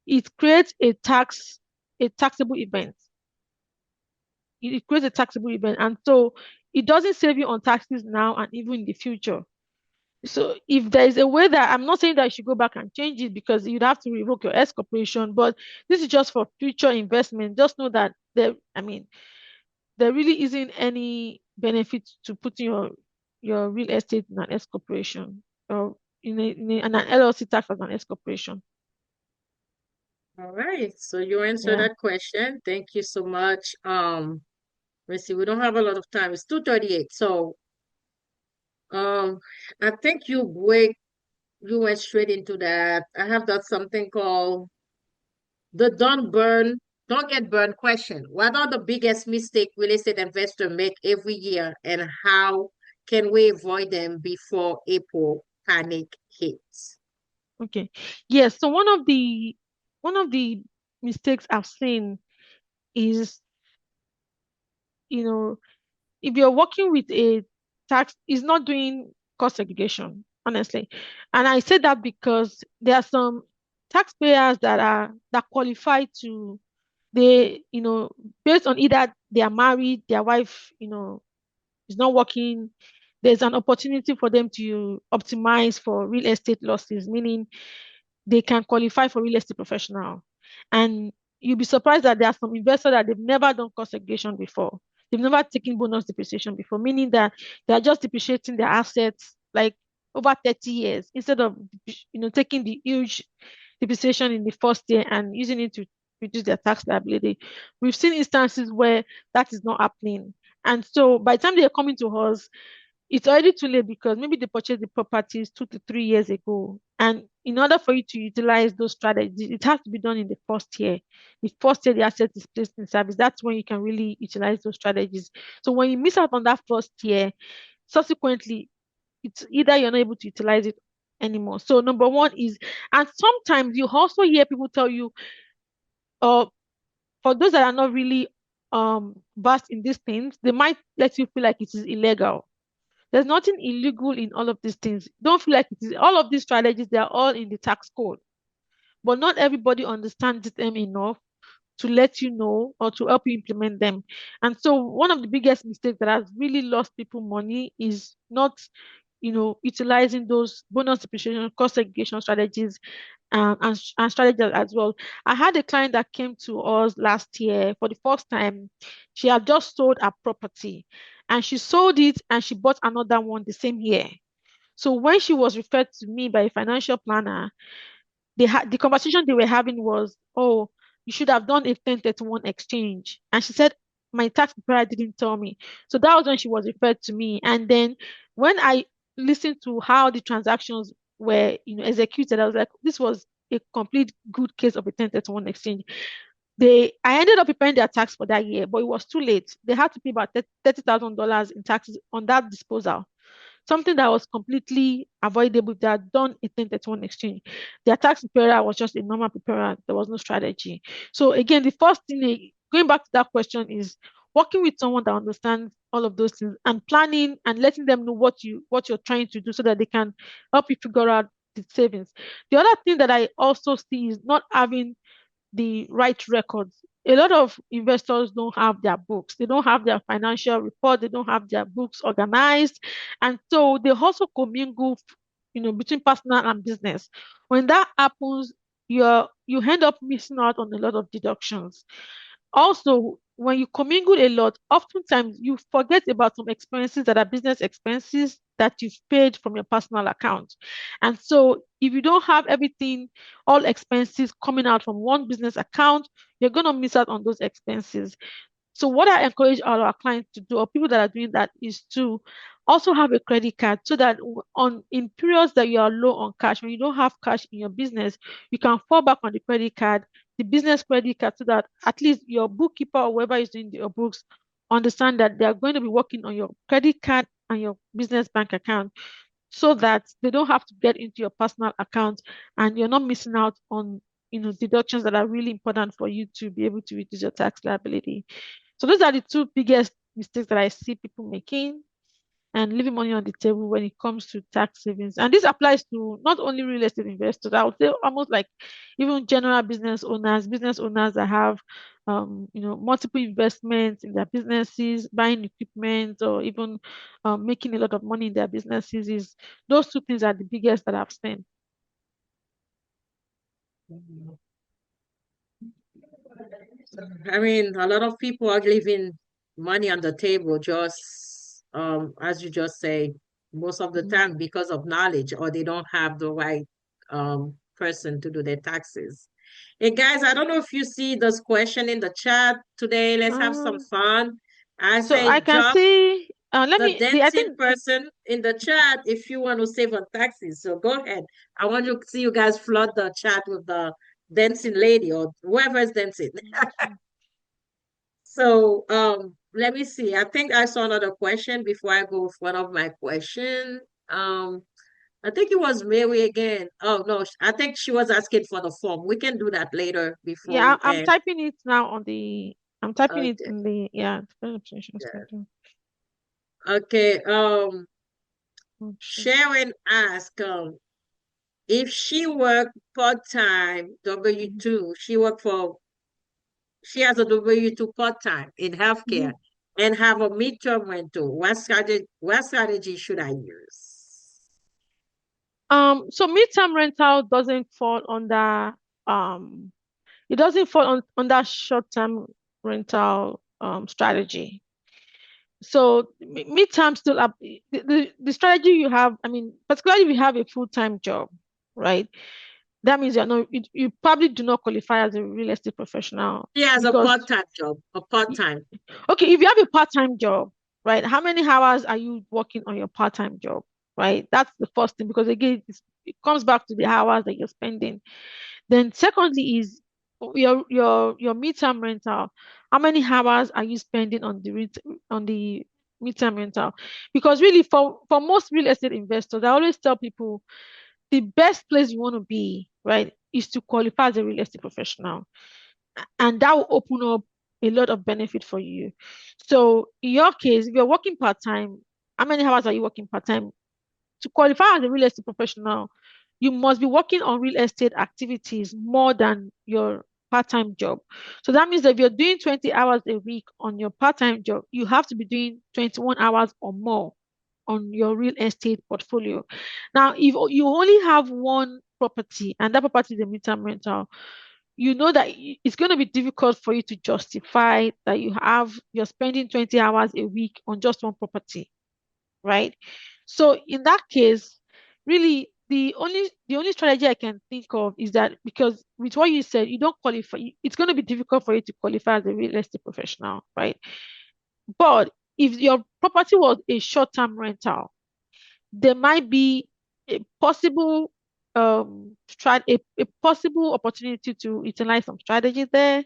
Speaker 2: it creates a taxable event. It creates a taxable event. And so it doesn't save you on taxes now and even in the future. So if there is a way that I'm not saying that you should go back and change it because you'd have to revoke your S corporation, but this is just for future investment. Just know that there really isn't any benefit to putting your real estate in an S corporation or in an LLC tax as an S corporation.
Speaker 1: All right. So you answered
Speaker 2: Yeah.
Speaker 1: that question. Thank you so much. Let's see, we don't have a lot of time. It's 2:38. So I think you went straight into that. I have that something called the don't get burned question. What are the biggest mistake real estate investors make every year, and how can we avoid them before April panic hits?
Speaker 2: Okay. Yes. So one of the mistakes I've seen is, you know, if you're working with a tax, is not doing cost segregation, honestly. And I say that because there are some taxpayers that qualify to they, based on either they are married, their wife, is not working, there's an opportunity for them to optimize for real estate losses, meaning they can qualify for real estate professional. And you'll be surprised that there are some investors that they've never done cost segregation before. They've never taken bonus depreciation before, meaning that they are just depreciating their assets like over 30 years instead of taking the huge depreciation in the first year and using it to reduce their tax liability. We've seen instances where that is not happening. And so by the time they're coming to us, it's already too late because maybe they purchased the properties 2 to 3 years ago. And in order for you to utilize those strategies, it has to be done in the first year. The first year the asset is placed in service, that's when you can really utilize those strategies. So when you miss out on that first year, subsequently, it's either you're not able to utilize it anymore. So number one is, and sometimes you also hear people tell you, uh, for those that are not really versed in these things, they might let you feel like it is illegal. There's nothing illegal in all of these things. Don't feel like it is. All of these strategies, they are all in the tax code. But not everybody understands them enough to let you know or to help you implement them. And so one of the biggest mistakes that has really lost people money is not, utilizing those bonus depreciation, cost segregation strategies, and strategies as well. I had a client that came to us last year for the first time. She had just sold her property and she sold it and she bought another one the same year. So when she was referred to me by a financial planner, the conversation they were having was, oh, you should have done a 1031 exchange. And she said, my tax preparer didn't tell me. So that was when she was referred to me. And then when I listened to how the transactions were, executed, I was like, this was a complete good case of a 1031 exchange. I ended up preparing their tax for that year, but it was too late. They had to pay about $30,000 in taxes on that disposal, something that was completely avoidable if they had done a 1031 exchange. Their tax preparer was just a normal preparer. There was no strategy. So again, the first thing, going back to that question, is working with someone that understands all of those things and planning and letting them know what you're trying to do so that they can help you figure out the savings. The other thing that I also see is not having the right records. A lot of investors don't have their books, they don't have their financial report, they don't have their books organized. And so they also commingle, between personal and business. When that happens, you end up missing out on a lot of deductions. Also, when you commingle a lot, oftentimes you forget about some expenses that are business expenses that you've paid from your personal account. And so if you don't have everything, all expenses coming out from one business account, you're going to miss out on those expenses. So what I encourage all our clients to do, or people that are doing that, is to also have a credit card so that on in periods that you are low on cash, when you don't have cash in your business, you can fall back on the credit card, the business credit card, so that at least your bookkeeper or whoever is doing your books understand that they are going to be working on your credit card and your business bank account so that they don't have to get into your personal account and you're not missing out on deductions that are really important for you to be able to reduce your tax liability. So those are the two biggest mistakes that I see people making and leaving money on the table when it comes to tax savings. And this applies to not only real estate investors, I would say almost like even general business owners that have multiple investments in their businesses, buying equipment, or even making a lot of money in their businesses. Is those two things are the biggest that I've seen.
Speaker 1: I mean, a lot of people are leaving money on the table just as you just say, most of the
Speaker 2: Mhm.
Speaker 1: time because of knowledge or they don't have the right person to do their taxes. Hey guys, I don't know if you see this question in the chat today. Let's have some
Speaker 2: Um,
Speaker 1: fun. I
Speaker 2: so I
Speaker 1: say
Speaker 2: can
Speaker 1: drop
Speaker 2: see. Let
Speaker 1: the
Speaker 2: me. I
Speaker 1: dancing
Speaker 2: think.
Speaker 1: person in the chat if you want to save on taxes. So go ahead. I want to see you guys flood the chat with the dancing lady or whoever is dancing. So let me see. I think I saw another question before I go with one of my question. Um, I think it was Mary again. Oh no, I think she was asking for the form. We can do that later before
Speaker 2: Yeah,
Speaker 1: we
Speaker 2: I'm
Speaker 1: end.
Speaker 2: typing it now on the. I'm typing it
Speaker 1: Okay.
Speaker 2: in the application
Speaker 1: Yeah.
Speaker 2: schedule.
Speaker 1: Okay.
Speaker 2: Okay.
Speaker 1: Sharon asked if she worked part-time
Speaker 2: Mhm.
Speaker 1: W-2, she has a W-2 part-time in healthcare
Speaker 2: Mhm.
Speaker 1: and have a midterm rental. What strategy should I use?
Speaker 2: So midterm rental doesn't fall under um it doesn't fall under short-term rental strategy. So midterm still up the strategy you have, I mean, particularly if you have a full-time job, right? That means you probably do not qualify as a real estate professional
Speaker 1: She has a
Speaker 2: because
Speaker 1: part-time job, a part-time.
Speaker 2: okay, if you have a part-time job, right, how many hours are you working on your part-time job, right? That's the first thing because again, it comes back to the hours that you're spending. Then secondly is your midterm rental. How many hours are you spending on the midterm rental? Because really, for most real estate investors, I always tell people the best place you want to be, right, is to qualify as a real estate professional, and that will open up a lot of benefit for you. So in your case, if you're working part-time, how many hours are you working part-time? To qualify as a real estate professional, you must be working on real estate activities more than your part-time job. So that means that if you're doing 20 hours a week on your part-time job, you have to be doing 21 hours or more on your real estate portfolio. Now, if you only have one property and that property is a midterm rental, you know that it's going to be difficult for you to justify that you're spending 20 hours a week on just one property, right? So in that case, really the only strategy I can think of is that because with what you said, you don't qualify, it's going to be difficult for you to qualify as a real estate professional, right? But if your property was a short-term rental, there might be a possible a possible opportunity to utilize some strategy there.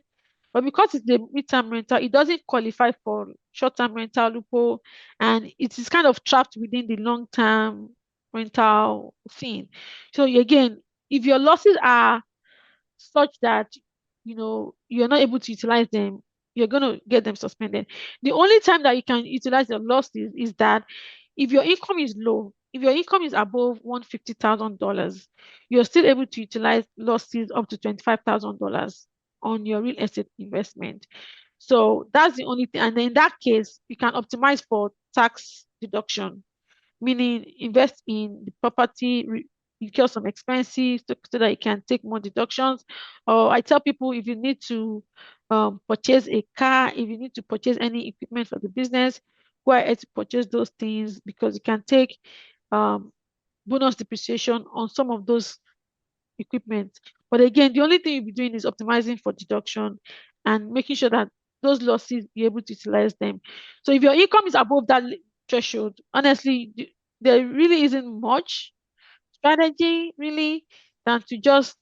Speaker 2: But because it's the midterm rental, it doesn't qualify for short-term rental loophole, and it is kind of trapped within the long-term rental thing. So again, if your losses are such that you're not able to utilize them, you're going to get them suspended. The only time that you can utilize your losses is that if your income is low, if your income is above $150,000, you're still able to utilize losses up to $25,000 on your real estate investment. So that's the only thing. And then in that case, you can optimize for tax deduction, meaning invest in the property, incur some expenses so that you can take more deductions. Or I tell people if you need to purchase a car, if you need to purchase any equipment for the business, go ahead to purchase those things because you can take um, bonus depreciation on some of those equipment. But again, the only thing you'll be doing is optimizing for deduction and making sure that those losses be able to utilize them. So if your income is above that threshold, honestly, there really isn't much strategy really than to just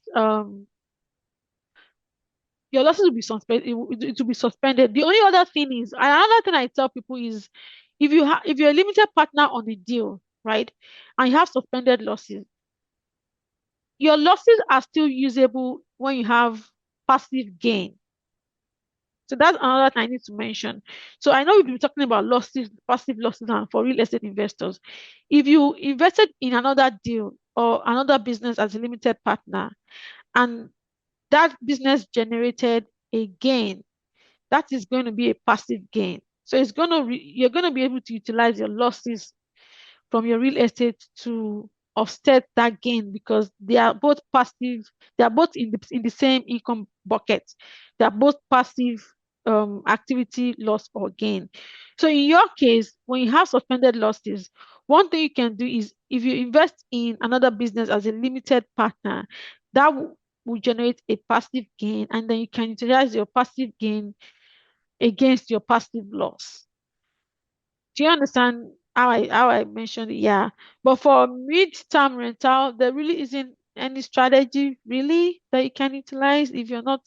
Speaker 2: your losses will be suspended. It will be suspended. The only other thing is another thing I tell people is if you're a limited partner on a deal, right, and you have suspended losses, your losses are still usable when you have passive gain. So that's another thing I need to mention. So I know we've been talking about losses, passive losses, and for real estate investors. If you invested in another deal or another business as a limited partner, and that business generated a gain, that is going to be a passive gain. So you're going to be able to utilize your losses from your real estate to offset that gain because they are both passive, they are both in the same income bucket. They are both passive activity loss or gain. So in your case, when you have suspended losses, one thing you can do is if you invest in another business as a limited partner, that will generate a passive gain, and then you can utilize your passive gain against your passive loss. Do you understand how I mentioned it? Yeah. But for mid-term rental, there really isn't any strategy really that you can utilize if you're not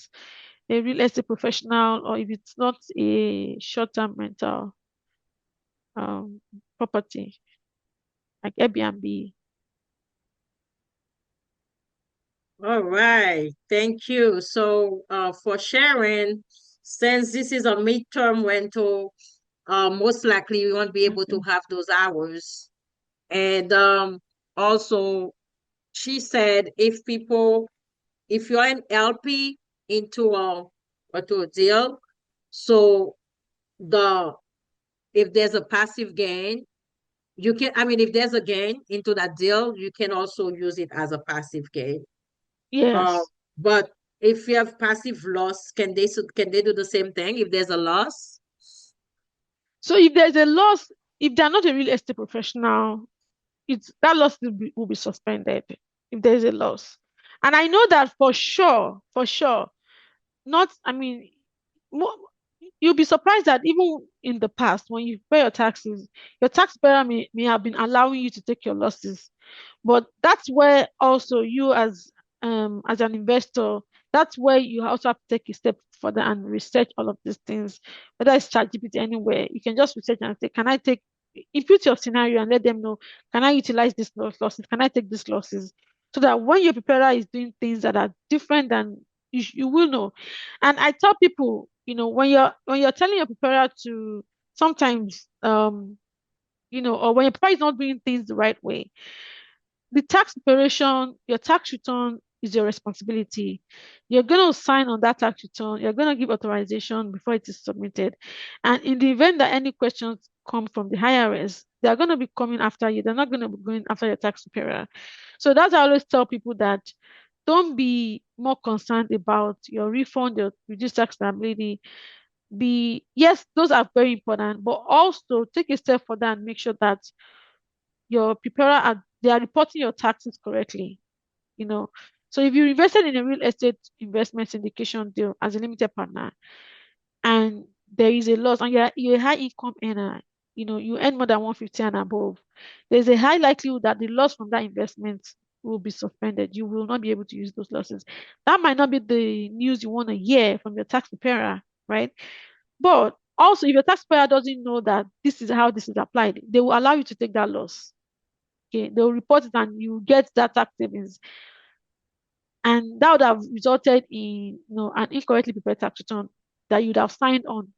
Speaker 2: a real estate professional or if it's not a short-term rental um property like Airbnb.
Speaker 1: All right. Thank you. So, for sharing, since this is a midterm rental, most likely we won't be able to
Speaker 2: Okay.
Speaker 1: have those hours. And also, she said if you're an LP into a deal, so the if there's a passive gain, I mean, if there's a gain into that deal, you can also use it as a passive gain. Uh,
Speaker 2: Yes.
Speaker 1: but if you have passive loss, can they do the same thing if there's a loss?
Speaker 2: So if there's a loss, if they're not a real estate professional, it's that loss will be suspended if there's a loss. And I know that for sure, not, I mean, mo you'll be surprised that even in the past, when you pay your taxes, your taxpayer may have been allowing you to take your losses. But that's where also you as an investor, that's where you also have to take a step further and research all of these things. Whether it's ChatGPT anywhere, you can just research and say, can I take input your scenario and let them know, can I utilize these losses? Can I take these losses? So that when your preparer is doing things that are different than you will know. And I tell people, when you're telling your preparer to sometimes or when your preparer is not doing things the right way, the tax preparation, your tax return is your responsibility. You're going to sign on that tax return. You're going to give authorization before it is submitted. And in the event that any questions come from the IRS, they're going to be coming after you. They're not going to be going after your tax preparer. So that's I always tell people that don't be more concerned about your refund, your reduced tax liability. Yes, those are very important, but also take a step further and make sure that your preparer they are reporting your taxes correctly. you know. So if you invested in a real estate investment syndication deal as a limited partner and there is a loss and you're a high income earner, you earn more than 150 and above, there's a high likelihood that the loss from that investment will be suspended. You will not be able to use those losses. That might not be the news you want to hear from your tax preparer, right? But also, if your taxpayer doesn't know that this is how this is applied, they will allow you to take that loss. Okay, they will report it and you get that tax savings. And that would have resulted in an incorrectly prepared tax return that you'd have signed on.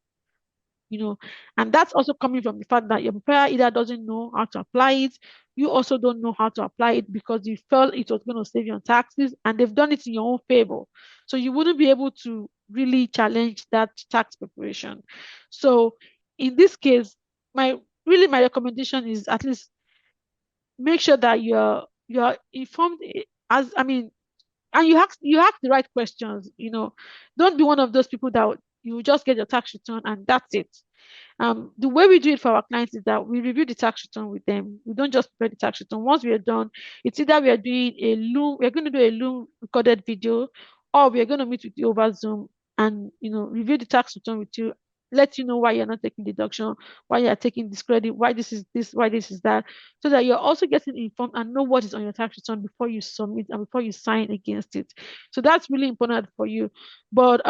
Speaker 2: you know and that's also coming from the fact that your preparer either doesn't know how to apply it, you also don't know how to apply it because you felt it was going to save you on taxes and they've done it in your own favor, so you wouldn't be able to really challenge that tax preparation. So in this case, my recommendation is at least make sure that you're informed, as I mean, and you ask the right questions. Don't be one of those people that You will just get your tax return and that's it. The way we do it for our clients is that we review the tax return with them. We don't just prepare the tax return. Once we are done, it's either we are doing a Loom, we're going to do a Loom recorded video, or we are going to meet with you over Zoom and review the tax return with you, let you know why you're not taking deduction, why you're taking this credit, why this is this, why this is that, so that you're also getting informed and know what is on your tax return before you submit and before you sign against it. So that's really important for you. But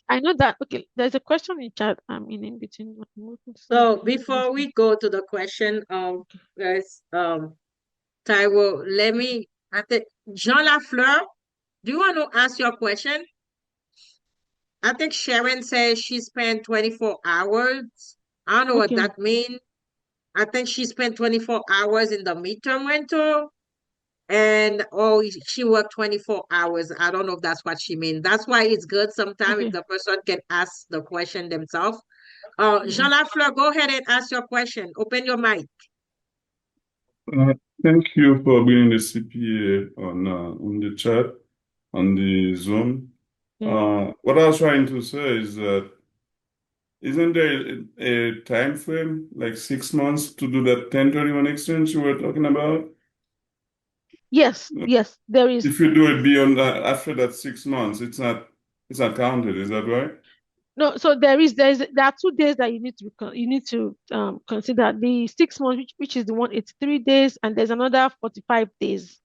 Speaker 2: I know that. Okay, there's a question in chat. In between.
Speaker 1: So before we go to the question, guys, Taiwo, I think, Jean Lafleur, do you want to ask your question? I think Sharon says she spent 24 hours. I don't know what
Speaker 2: Okay,
Speaker 1: that means. I think she spent 24 hours in the midterm rental and she worked 24 hours. I don't know if that's what she means. That's why it's good sometimes if
Speaker 2: okay.
Speaker 1: the person can ask the question themselves.
Speaker 2: Yeah.
Speaker 1: Jean Lafleur, go ahead and ask your question. Open your mic.
Speaker 3: Uh, Thank you for bringing the CPA on the chat, on the Zoom.
Speaker 2: Yeah.
Speaker 3: What I was trying to say is that isn't there a time frame, like 6 months, to do that 1031 exchange you were talking about?
Speaker 2: Yes, yes, there is.
Speaker 3: If you do it beyond that, after that 6 months, it's not counted. Is that right?
Speaker 2: No, so there are 2 days that you need to consider the 6 months, which is the 183 days, and there's another 45 days,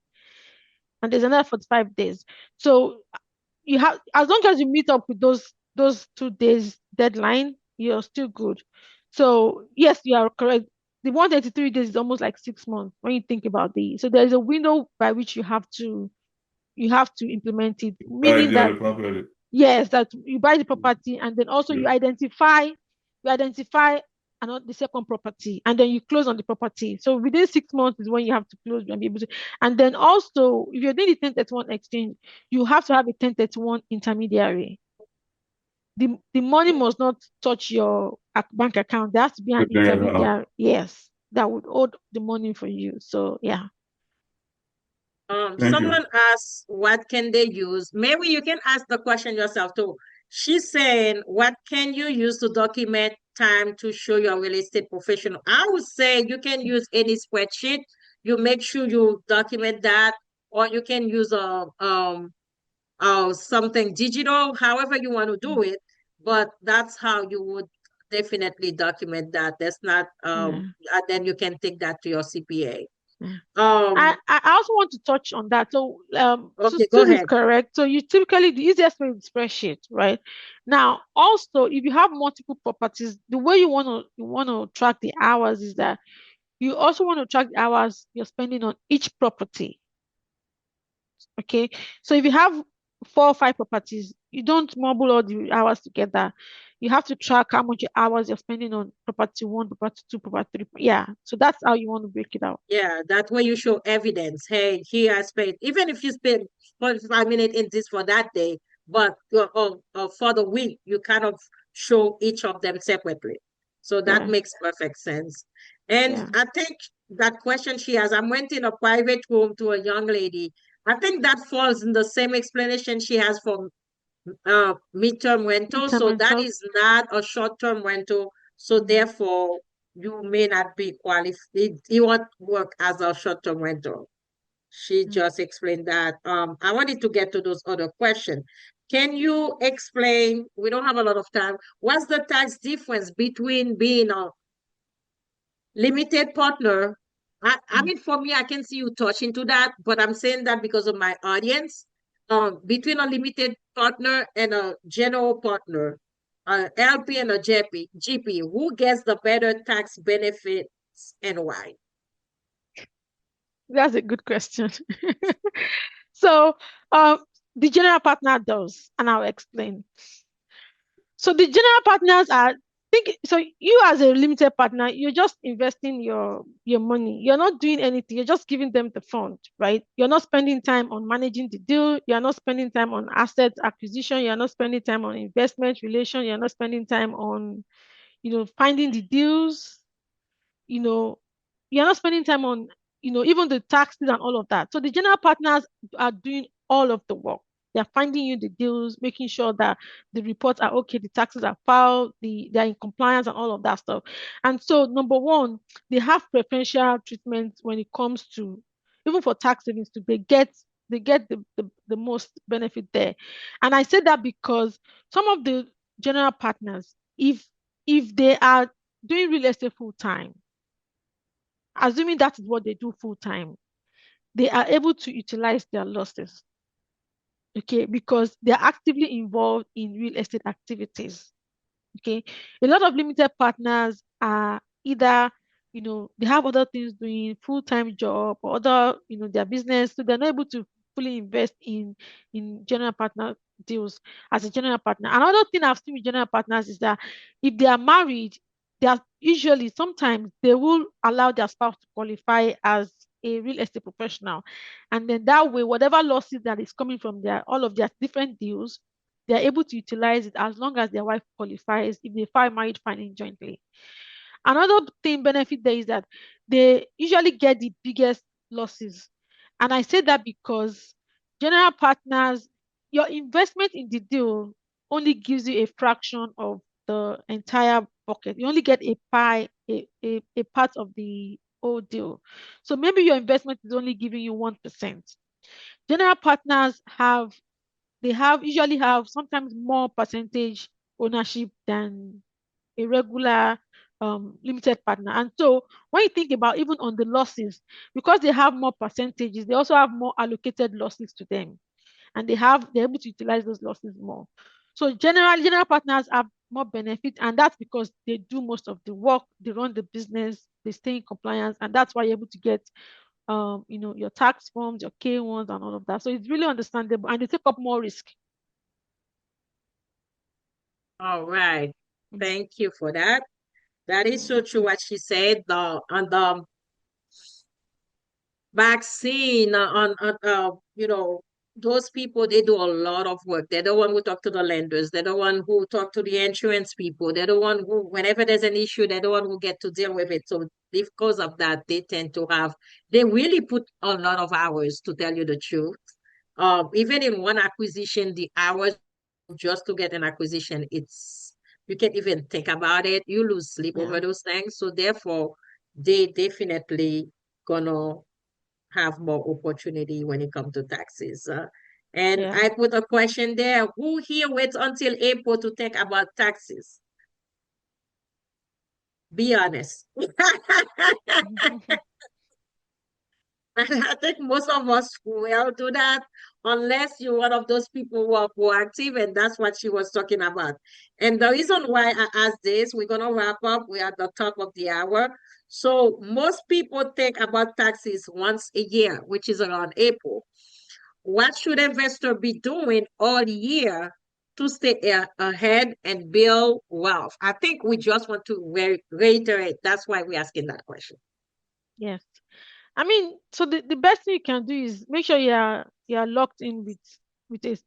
Speaker 2: and there's another 45 days. So you have, as long as you meet up with those 2 days deadline, you're still good. So yes, you are correct. The 183 days is almost like 6 months when you think about so there's a window by which you have to implement it,
Speaker 3: Right,
Speaker 2: meaning
Speaker 3: the
Speaker 2: that
Speaker 3: other property.
Speaker 2: yes, that you buy the property and then also
Speaker 3: Yeah.
Speaker 2: you identify another the second property and then you close on the property. So within 6 months is when you have to close and be able to. And then also, if you're doing the 1031 exchange, you have to have a 1031 intermediary. The money must not touch your bank account. There has to be an intermediary, yes, that would hold the money for you. So yeah.
Speaker 3: Thank
Speaker 1: Someone
Speaker 3: you.
Speaker 1: asked, what can they use? Maybe you can ask the question yourself too. She's saying, what can you use to document time to show your real estate professional? I would say you can use any spreadsheet. You make sure you document that, or you can use something digital, however you want to do it. But that's how you would definitely document that. That's not
Speaker 2: Yeah.
Speaker 1: and then you can take that to your CPA.
Speaker 2: Yeah. I,
Speaker 1: Um,
Speaker 2: I also want to touch on that. So,
Speaker 1: okay, go
Speaker 2: Sis is
Speaker 1: ahead.
Speaker 2: correct. So, you typically the easiest way is spreadsheet, right? Now, also, if you have multiple properties, the way you want to track the hours is that you also want to track the hours you're spending on each property. Okay, so if you have 4 or 5 properties, you don't mumble all the hours together. You have to track how much hours you're spending on property one, property two, property three. Yeah, so that's how you want to break it out.
Speaker 1: Yeah, that way you show evidence. Hey, here I spent, even if you spend 45 minutes in this for that day, but for the week, you kind of show each of them separately. So that
Speaker 2: Yeah,
Speaker 1: makes perfect sense. And
Speaker 2: yeah.
Speaker 1: I think that question she has, I'm renting a private room to a young lady. I think that falls in the same explanation she has for midterm rental.
Speaker 2: Midterm
Speaker 1: So that
Speaker 2: rental.
Speaker 1: is not a short-term rental. So
Speaker 2: Mm,
Speaker 1: therefore, you may not be qualified. You won't work as a short-term rental. She
Speaker 2: mm.
Speaker 1: just explained that. I wanted to get to those other questions. Can you explain? We don't have a lot of time. What's the tax difference between being a limited partner? I
Speaker 2: Mm.
Speaker 1: mean, for me, I can see you touch into that, but I'm saying that because of my audience. Between a limited partner and a general partner, LP and a GP, who gets the better tax benefits and why?
Speaker 2: That's a good question. So, um, the general partner does, and I'll explain. So the general partners are think so you as a limited partner, you're just investing your money. You're not doing anything. You're just giving them the fund, right? You're not spending time on managing the deal. You're not spending time on asset acquisition. You're not spending time on investment relation. You're not spending time on, finding the deals. You know, you're not spending time on, even the taxes and all of that. So the general partners are doing all of the work. They're finding you the deals, making sure that the reports are okay, the taxes are filed, they're in compliance and all of that stuff. And so, number one, they have preferential treatment when it comes to, even for tax savings too, they get the most benefit there. And I say that because some of the general partners, if they are doing real estate full time, assuming that is what they do full time, they are able to utilize their losses, okay, because they are actively involved in real estate activities. Okay. A lot of limited partners are either, they have other things doing, full-time job or other, their business. So they're not able to fully invest in general partner deals as a general partner. Another thing I've seen with general partners is that if they are married, they are usually sometimes they will allow their spouse to qualify as a real estate professional. And then that way, whatever losses that is coming from their all of their different deals, they're able to utilize it as long as their wife qualifies if they file marriage filing jointly. Another thing benefit there is that they usually get the biggest losses. And I say that because general partners, your investment in the deal only gives you a fraction of the entire bucket. You only get a pie, a part of the whole deal. So maybe your investment is only giving you 1%. General partners usually have sometimes more percentage ownership than a regular limited partner. And so when you think about even on the losses, because they have more percentages, they also have more allocated losses to them. And they're able to utilize those losses more. So generally, general partners have more benefit, and that's because they do most of the work, they run the business, they stay in compliance, and that's why you're able to get your tax forms, your K1s, and all of that. So it's really understandable, and they take up more risk.
Speaker 1: All right.
Speaker 2: Mhm.
Speaker 1: Thank you for that. That is so true what she said. On the vaccine, those people, they do a lot of work. They're the one who talk to the lenders. They're the one who talk to the insurance people. They're the one who, whenever there's an issue, they're the one who get to deal with it. So because of that, they really put a lot of hours, to tell you the truth. Even in one acquisition, the hours just to get an acquisition, you can't even think about it. You lose sleep
Speaker 2: Yeah,
Speaker 1: over those things. So therefore, they definitely gonna have more opportunity when it comes to taxes. And
Speaker 2: yeah.
Speaker 1: I put a question there. Who here waits until April to think about taxes? Be honest. I think most of us will do that unless you're one of those people who are proactive, and that's what she was talking about. And the reason why I asked this, we're gonna wrap up. We're at the top of the hour. So most people think about taxes once a year, which is around April. What should investor be doing all year to stay ahead and build wealth? I think we just want to reiterate. That's why we're asking that question.
Speaker 2: Yes. I mean, so the best thing you can do is make sure you're locked in with a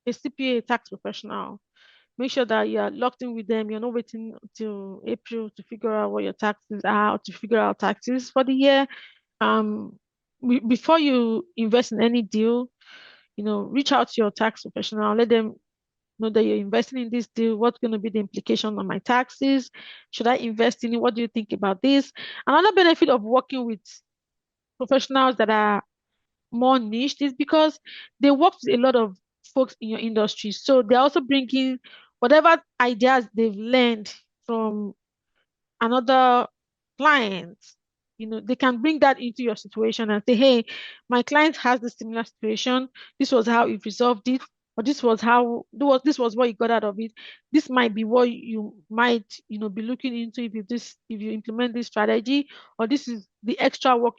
Speaker 2: CPA tax professional. Make sure that you're locked in with them. You're not waiting till April to figure out what your taxes are, or to figure out taxes for the year. Um, before you invest in any deal, reach out to your tax professional. Let them know that you're investing in this deal. What's going to be the implication on my taxes? Should I invest in it? What do you think about this? Another benefit of working with professionals that are more niche is because they work with a lot of folks in your industry. So they're also bringing whatever ideas they've learned from another client, they can bring that into your situation and say, hey, my client has this similar situation. This was how he resolved it, or this was what you got out of it. This might be what you might, be looking into if you implement this strategy, or this is the extra work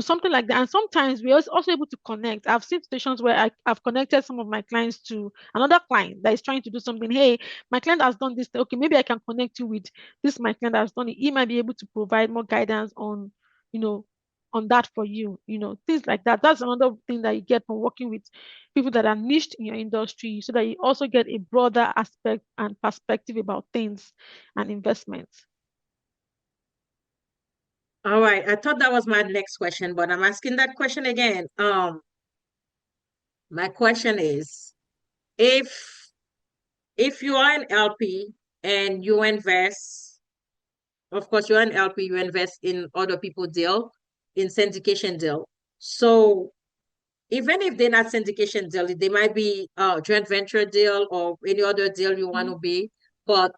Speaker 2: something like that. And sometimes we're also able to connect. I've seen situations where I've connected some of my clients to another client that is trying to do something. Hey, my client has done this. Okay, maybe I can connect you with this my client has done it. He might be able to provide more guidance you know, on that for you, things like that. That's another thing that you get from working with people that are niched in your industry, so that you also get a broader aspect and perspective about things and investments.
Speaker 1: All right. I thought that was my next question, but I'm asking that question again. My question is, if you are an LP and you invest, of course, you're an LP, you invest in other people's deal, in syndication deal. So even if they're not syndication deal, they might be a joint venture deal or any other deal you want to be. But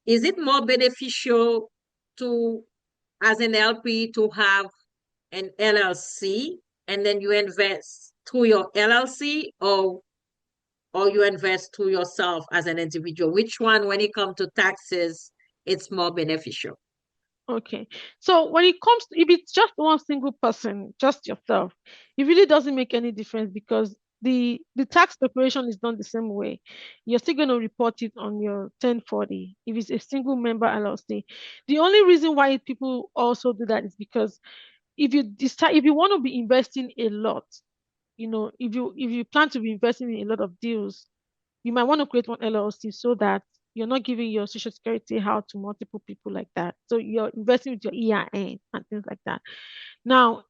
Speaker 1: is it more beneficial to, as an LP, to have an LLC and then you invest through your LLC, or you invest to yourself as an individual? Which one, when it comes to taxes, it's more beneficial?
Speaker 2: Okay. So when it comes to, if it's just one single person, just yourself, it really doesn't make any difference because the tax preparation is done the same way. You're still going to report it on your 1040 if it's a single member LLC. The only reason why people also do that is because if you decide, if you want to be investing a lot, if you plan to be investing in a lot of deals, you might want to create one LLC so that you're not giving your social security out to multiple people like that. So you're investing with your EIN and things like that. Now,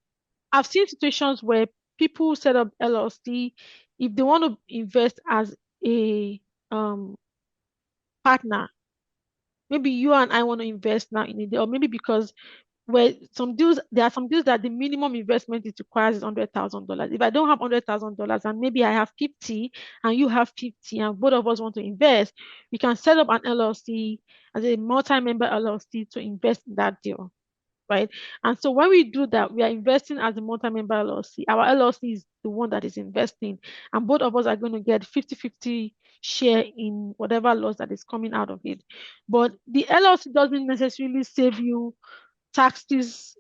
Speaker 2: I've seen situations where people set up LLC if they want to invest as a partner. Maybe you and I want to invest now in it, or maybe because where there are some deals that the minimum investment it requires is $100,000. If I don't have $100,000 and maybe I have 50 and you have 50 and both of us want to invest, we can set up an LLC as a multi-member LLC to invest in that deal, right? And so when we do that, we are investing as a multi-member LLC. Our LLC is the one that is investing, and both of us are going to get 50-50 share in whatever loss that is coming out of it. But the LLC doesn't necessarily save you taxes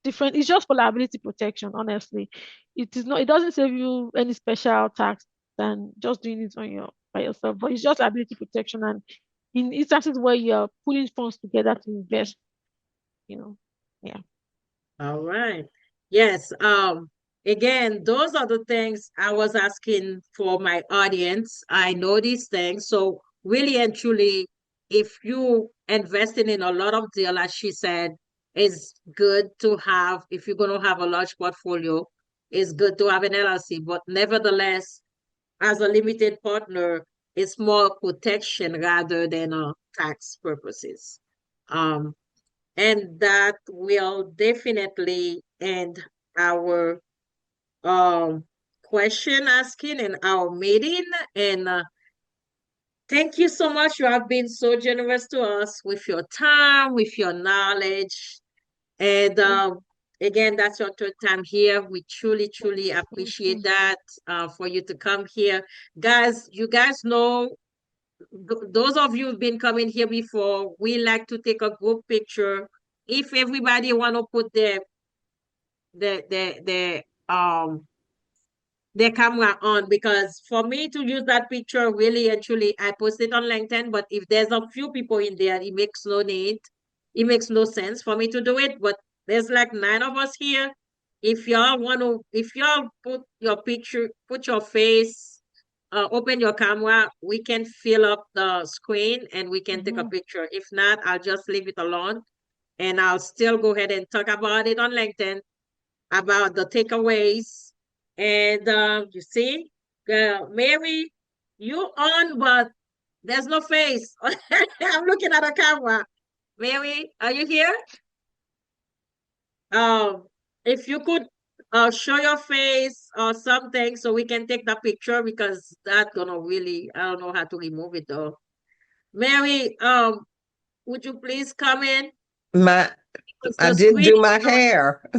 Speaker 2: different. It's just for liability protection, honestly. It doesn't save you any special tax than just doing it on your by yourself. But it's just liability protection, and in instances where you're pulling funds together to invest, you know. Yeah.
Speaker 1: All right. Yes. Again, those are the things I was asking for my audience. I know these things. So really and truly, if you investing in a lot of deal, as she said, is good to have. If you're going to have a large portfolio, it's good to have an LLC. But nevertheless, as a limited partner, it's more protection rather than tax purposes. Um, and that will definitely end our um question asking and our meeting. And thank you so much. You have been so generous to us with your time, with your knowledge. And again, that's your third time here. We truly, truly appreciate that for you to come here. Guys, you guys know, those of you who've been coming here before, we like to take a group picture. If everybody want to put the the the um their camera on, because for me to use that picture, really and truly, I post it on LinkedIn, but if there's a few people in there, it makes no sense for me to do it. But there's like 9 of us here. If y'all put your picture, put your face, open your camera, we can fill up the screen and we can take a picture. If not, I'll just leave it alone and I'll still go ahead and talk about it on LinkedIn, about the takeaways. And you see, Mary, you on, but there's no face. I'm looking at the camera. Mary, are you here? Um, if you could show your face or something so we can take the picture, because that's gonna really, I don't know how to remove it though. Mary, would you please come in?
Speaker 4: My
Speaker 1: Because
Speaker 4: I
Speaker 1: the
Speaker 4: didn't
Speaker 1: screen
Speaker 4: do
Speaker 1: is
Speaker 4: my
Speaker 1: not,
Speaker 4: hair.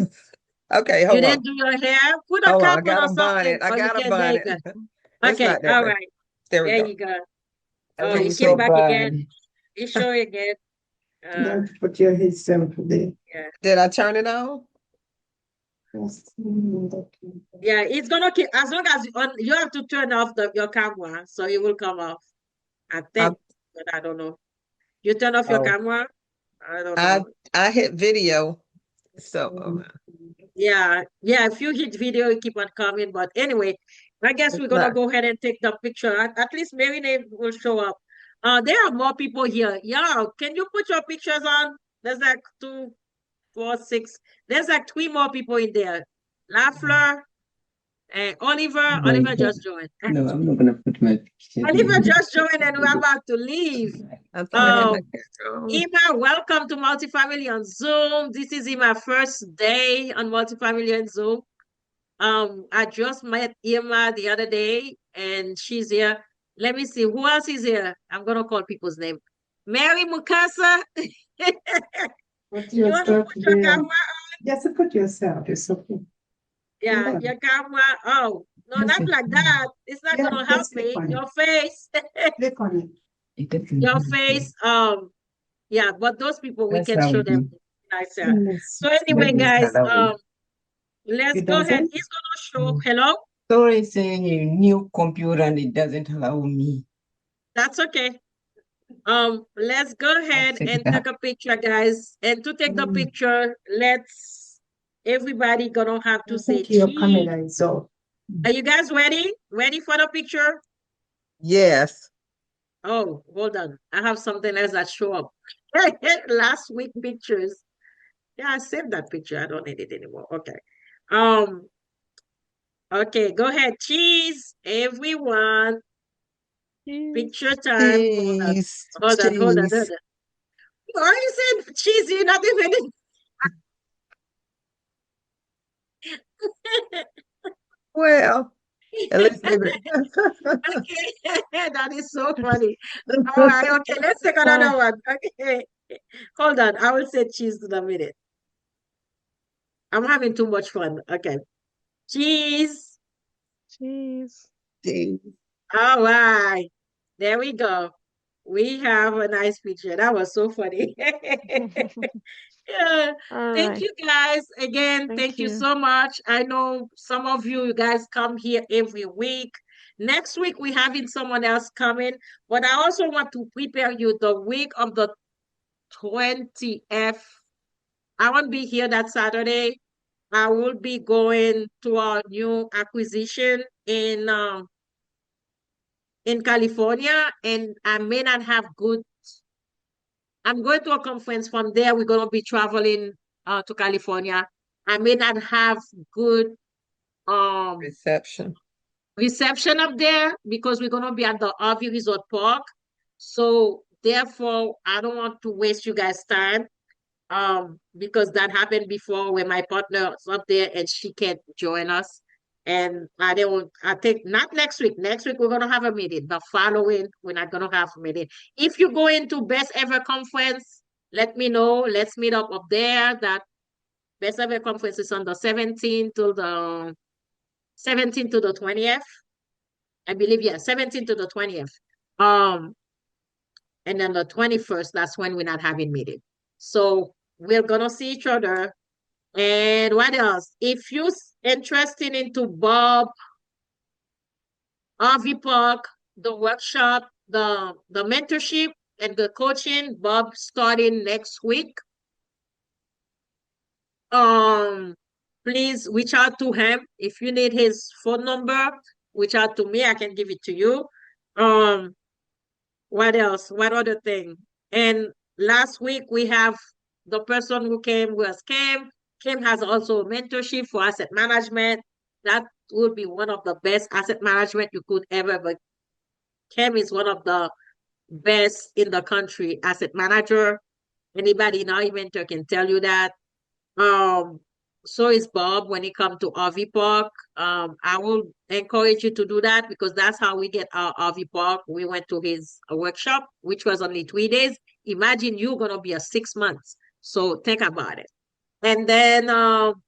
Speaker 4: Okay,
Speaker 1: you
Speaker 4: hold on.
Speaker 1: didn't do your hair? Put a
Speaker 4: Hold on.
Speaker 1: cap
Speaker 4: I
Speaker 1: on
Speaker 4: got
Speaker 1: or
Speaker 4: a
Speaker 1: something,
Speaker 4: bonnet. I
Speaker 1: or you
Speaker 4: got a
Speaker 1: can, there you
Speaker 4: bonnet.
Speaker 1: go.
Speaker 4: It's
Speaker 1: Okay,
Speaker 4: not that
Speaker 1: all
Speaker 4: bad.
Speaker 1: right.
Speaker 4: There we
Speaker 1: There
Speaker 4: go.
Speaker 1: you go. Oh,
Speaker 4: Okay,
Speaker 1: you
Speaker 5: I'm
Speaker 1: came
Speaker 5: so
Speaker 4: so
Speaker 1: back again.
Speaker 5: bad.
Speaker 1: You show again.
Speaker 5: Let's put your head simply.
Speaker 1: Yeah.
Speaker 4: did I turn it on?
Speaker 1: Yeah, it's gonna keep, as long as you have to turn off your camera, so it will come off. I
Speaker 4: I
Speaker 1: think, but I don't know. You turn off your
Speaker 4: oh
Speaker 1: camera? I don't
Speaker 4: I
Speaker 1: know.
Speaker 4: I hit video. So
Speaker 1: Yeah, yeah, if you hit video, it keep on coming. But anyway, I guess
Speaker 4: it's
Speaker 1: we're gonna
Speaker 4: not.
Speaker 1: go ahead and take the picture. At least Mary name will show up. There are more people here. Yeah, can you put your pictures on? There's like 2, 4, 6. There's like 3 more people in there. Lafleur Oliver just joined.
Speaker 5: No, I'm not gonna put my picture.
Speaker 1: Oliver just joined and we're about to leave.
Speaker 4: I thought I had my
Speaker 1: Um,
Speaker 4: camera on.
Speaker 1: Ima, welcome to Multifamily on Zoom. This is Ima's first day on Multifamily on Zoom. I just met Ima the other day and she's here. Let me see who else is here. I'm gonna call people's name. Mary Mukasa.
Speaker 5: Put
Speaker 1: You want to
Speaker 5: yourself
Speaker 1: put your
Speaker 5: there.
Speaker 1: camera?
Speaker 5: Yes, put yourself. It's okay.
Speaker 1: Yeah,
Speaker 5: Yeah.
Speaker 1: your camera. Oh, no, not
Speaker 5: Okay.
Speaker 1: like that. It's not
Speaker 5: Yeah,
Speaker 1: gonna help
Speaker 5: just click
Speaker 1: me.
Speaker 5: on it.
Speaker 1: Your face.
Speaker 5: Click on it.
Speaker 1: Your face. Yeah, but those people we
Speaker 5: That's
Speaker 1: can
Speaker 5: how
Speaker 1: show
Speaker 5: we
Speaker 1: them
Speaker 5: do.
Speaker 1: nicer.
Speaker 5: Yes.
Speaker 1: So anyway,
Speaker 5: Maybe it's
Speaker 1: guys,
Speaker 5: allowing.
Speaker 1: let's
Speaker 5: It
Speaker 1: go ahead.
Speaker 5: doesn't?
Speaker 1: He's gonna show. Hello?
Speaker 5: Sorry, saying a new computer and it doesn't allow me.
Speaker 1: That's okay. Let's go ahead
Speaker 5: check
Speaker 1: and
Speaker 5: it out.
Speaker 1: take a picture, guys. And to take the picture, everybody gonna have to say
Speaker 5: Think your
Speaker 1: cheese.
Speaker 5: camera is off.
Speaker 1: Are you guys ready? Ready for the picture?
Speaker 4: Yes.
Speaker 1: Oh, hold on. I have something else that show up. Last week pictures. Yeah, I saved that picture. I don't need it anymore. Okay. Okay, go ahead. Cheese, everyone. Picture time.
Speaker 4: Cheese.
Speaker 1: Hold on.
Speaker 4: Cheese.
Speaker 1: Why are you saying cheese? You're not even
Speaker 4: Well, Elizabeth.
Speaker 1: Okay, that is so funny. All right, okay, let's take another one. Okay, hold on. I will say cheese in a minute. I'm having too much fun. Okay, cheese.
Speaker 2: Cheese.
Speaker 4: Cheese.
Speaker 1: All right, there we go. We have a nice picture. That was so funny. Yeah.
Speaker 2: All
Speaker 1: Thank
Speaker 2: right.
Speaker 1: you guys again.
Speaker 2: Thank
Speaker 1: Thank you
Speaker 2: you.
Speaker 1: so much. I know some of you guys come here every week. Next week we're having someone else coming, but I also want to prepare you the week of the 20th. I won't be here that Saturday. I will be going to our new acquisition in California, and I may not have good. I'm going to a conference from there. We're going to be traveling to California. I may not have good
Speaker 4: Reception.
Speaker 1: reception up there because we're going to be at the RV Resort Park. So therefore, I don't want to waste you guys' time because that happened before when my partner was up there and she can't join us. And I think not next week. Next week we're gonna have a meeting. The following, we're not gonna have a meeting. If you go into Best Ever Conference, let me know. Let's meet up there. That Best Ever Conference is on the 17th to the 20th. I believe, yeah, 17th to the 20th. And then the 21st, that's when we're not having meeting. So we're gonna see each other. And what else? If you're interested into Bob, RV Park, the workshop, the mentorship and the coaching, Bob starting next week. Please reach out to him. If you need his phone number, reach out to me. I can give it to you. What else? What other thing? And last week we have the person who came was Kim. Kim has also a mentorship for asset management. That would be one of the best asset management you could ever, but Kim is one of the best in the country asset manager. Anybody in our mentor can tell you that. So is Bob when it comes to RV Park. I will encourage you to do that because that's how we get our RV Park. We went to his workshop, which was only 3 days. Imagine you're gonna be a 6 months. So think about it. And then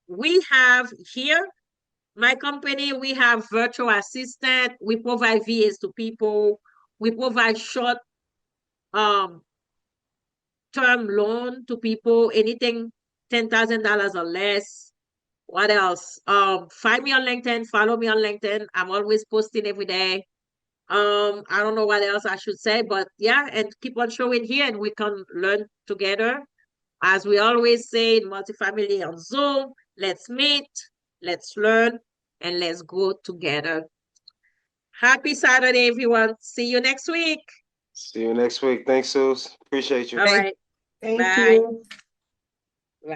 Speaker 1: we have here, my company, we have virtual assistant. We provide VAs to people. We provide short um term loan to people, anything $10,000 or less. What else? Find me on LinkedIn, follow me on LinkedIn. I'm always posting every day. I don't know what else I should say, but yeah, and keep on showing here and we can learn together. As we always say in Multifamily on Zoom, let's meet, let's learn, and let's grow together. Happy Saturday, everyone. See you next week.
Speaker 6: See you next week. Thanks, Sus. Appreciate you.
Speaker 1: All right.
Speaker 5: Thank
Speaker 1: Bye.
Speaker 5: you.
Speaker 1: Bye.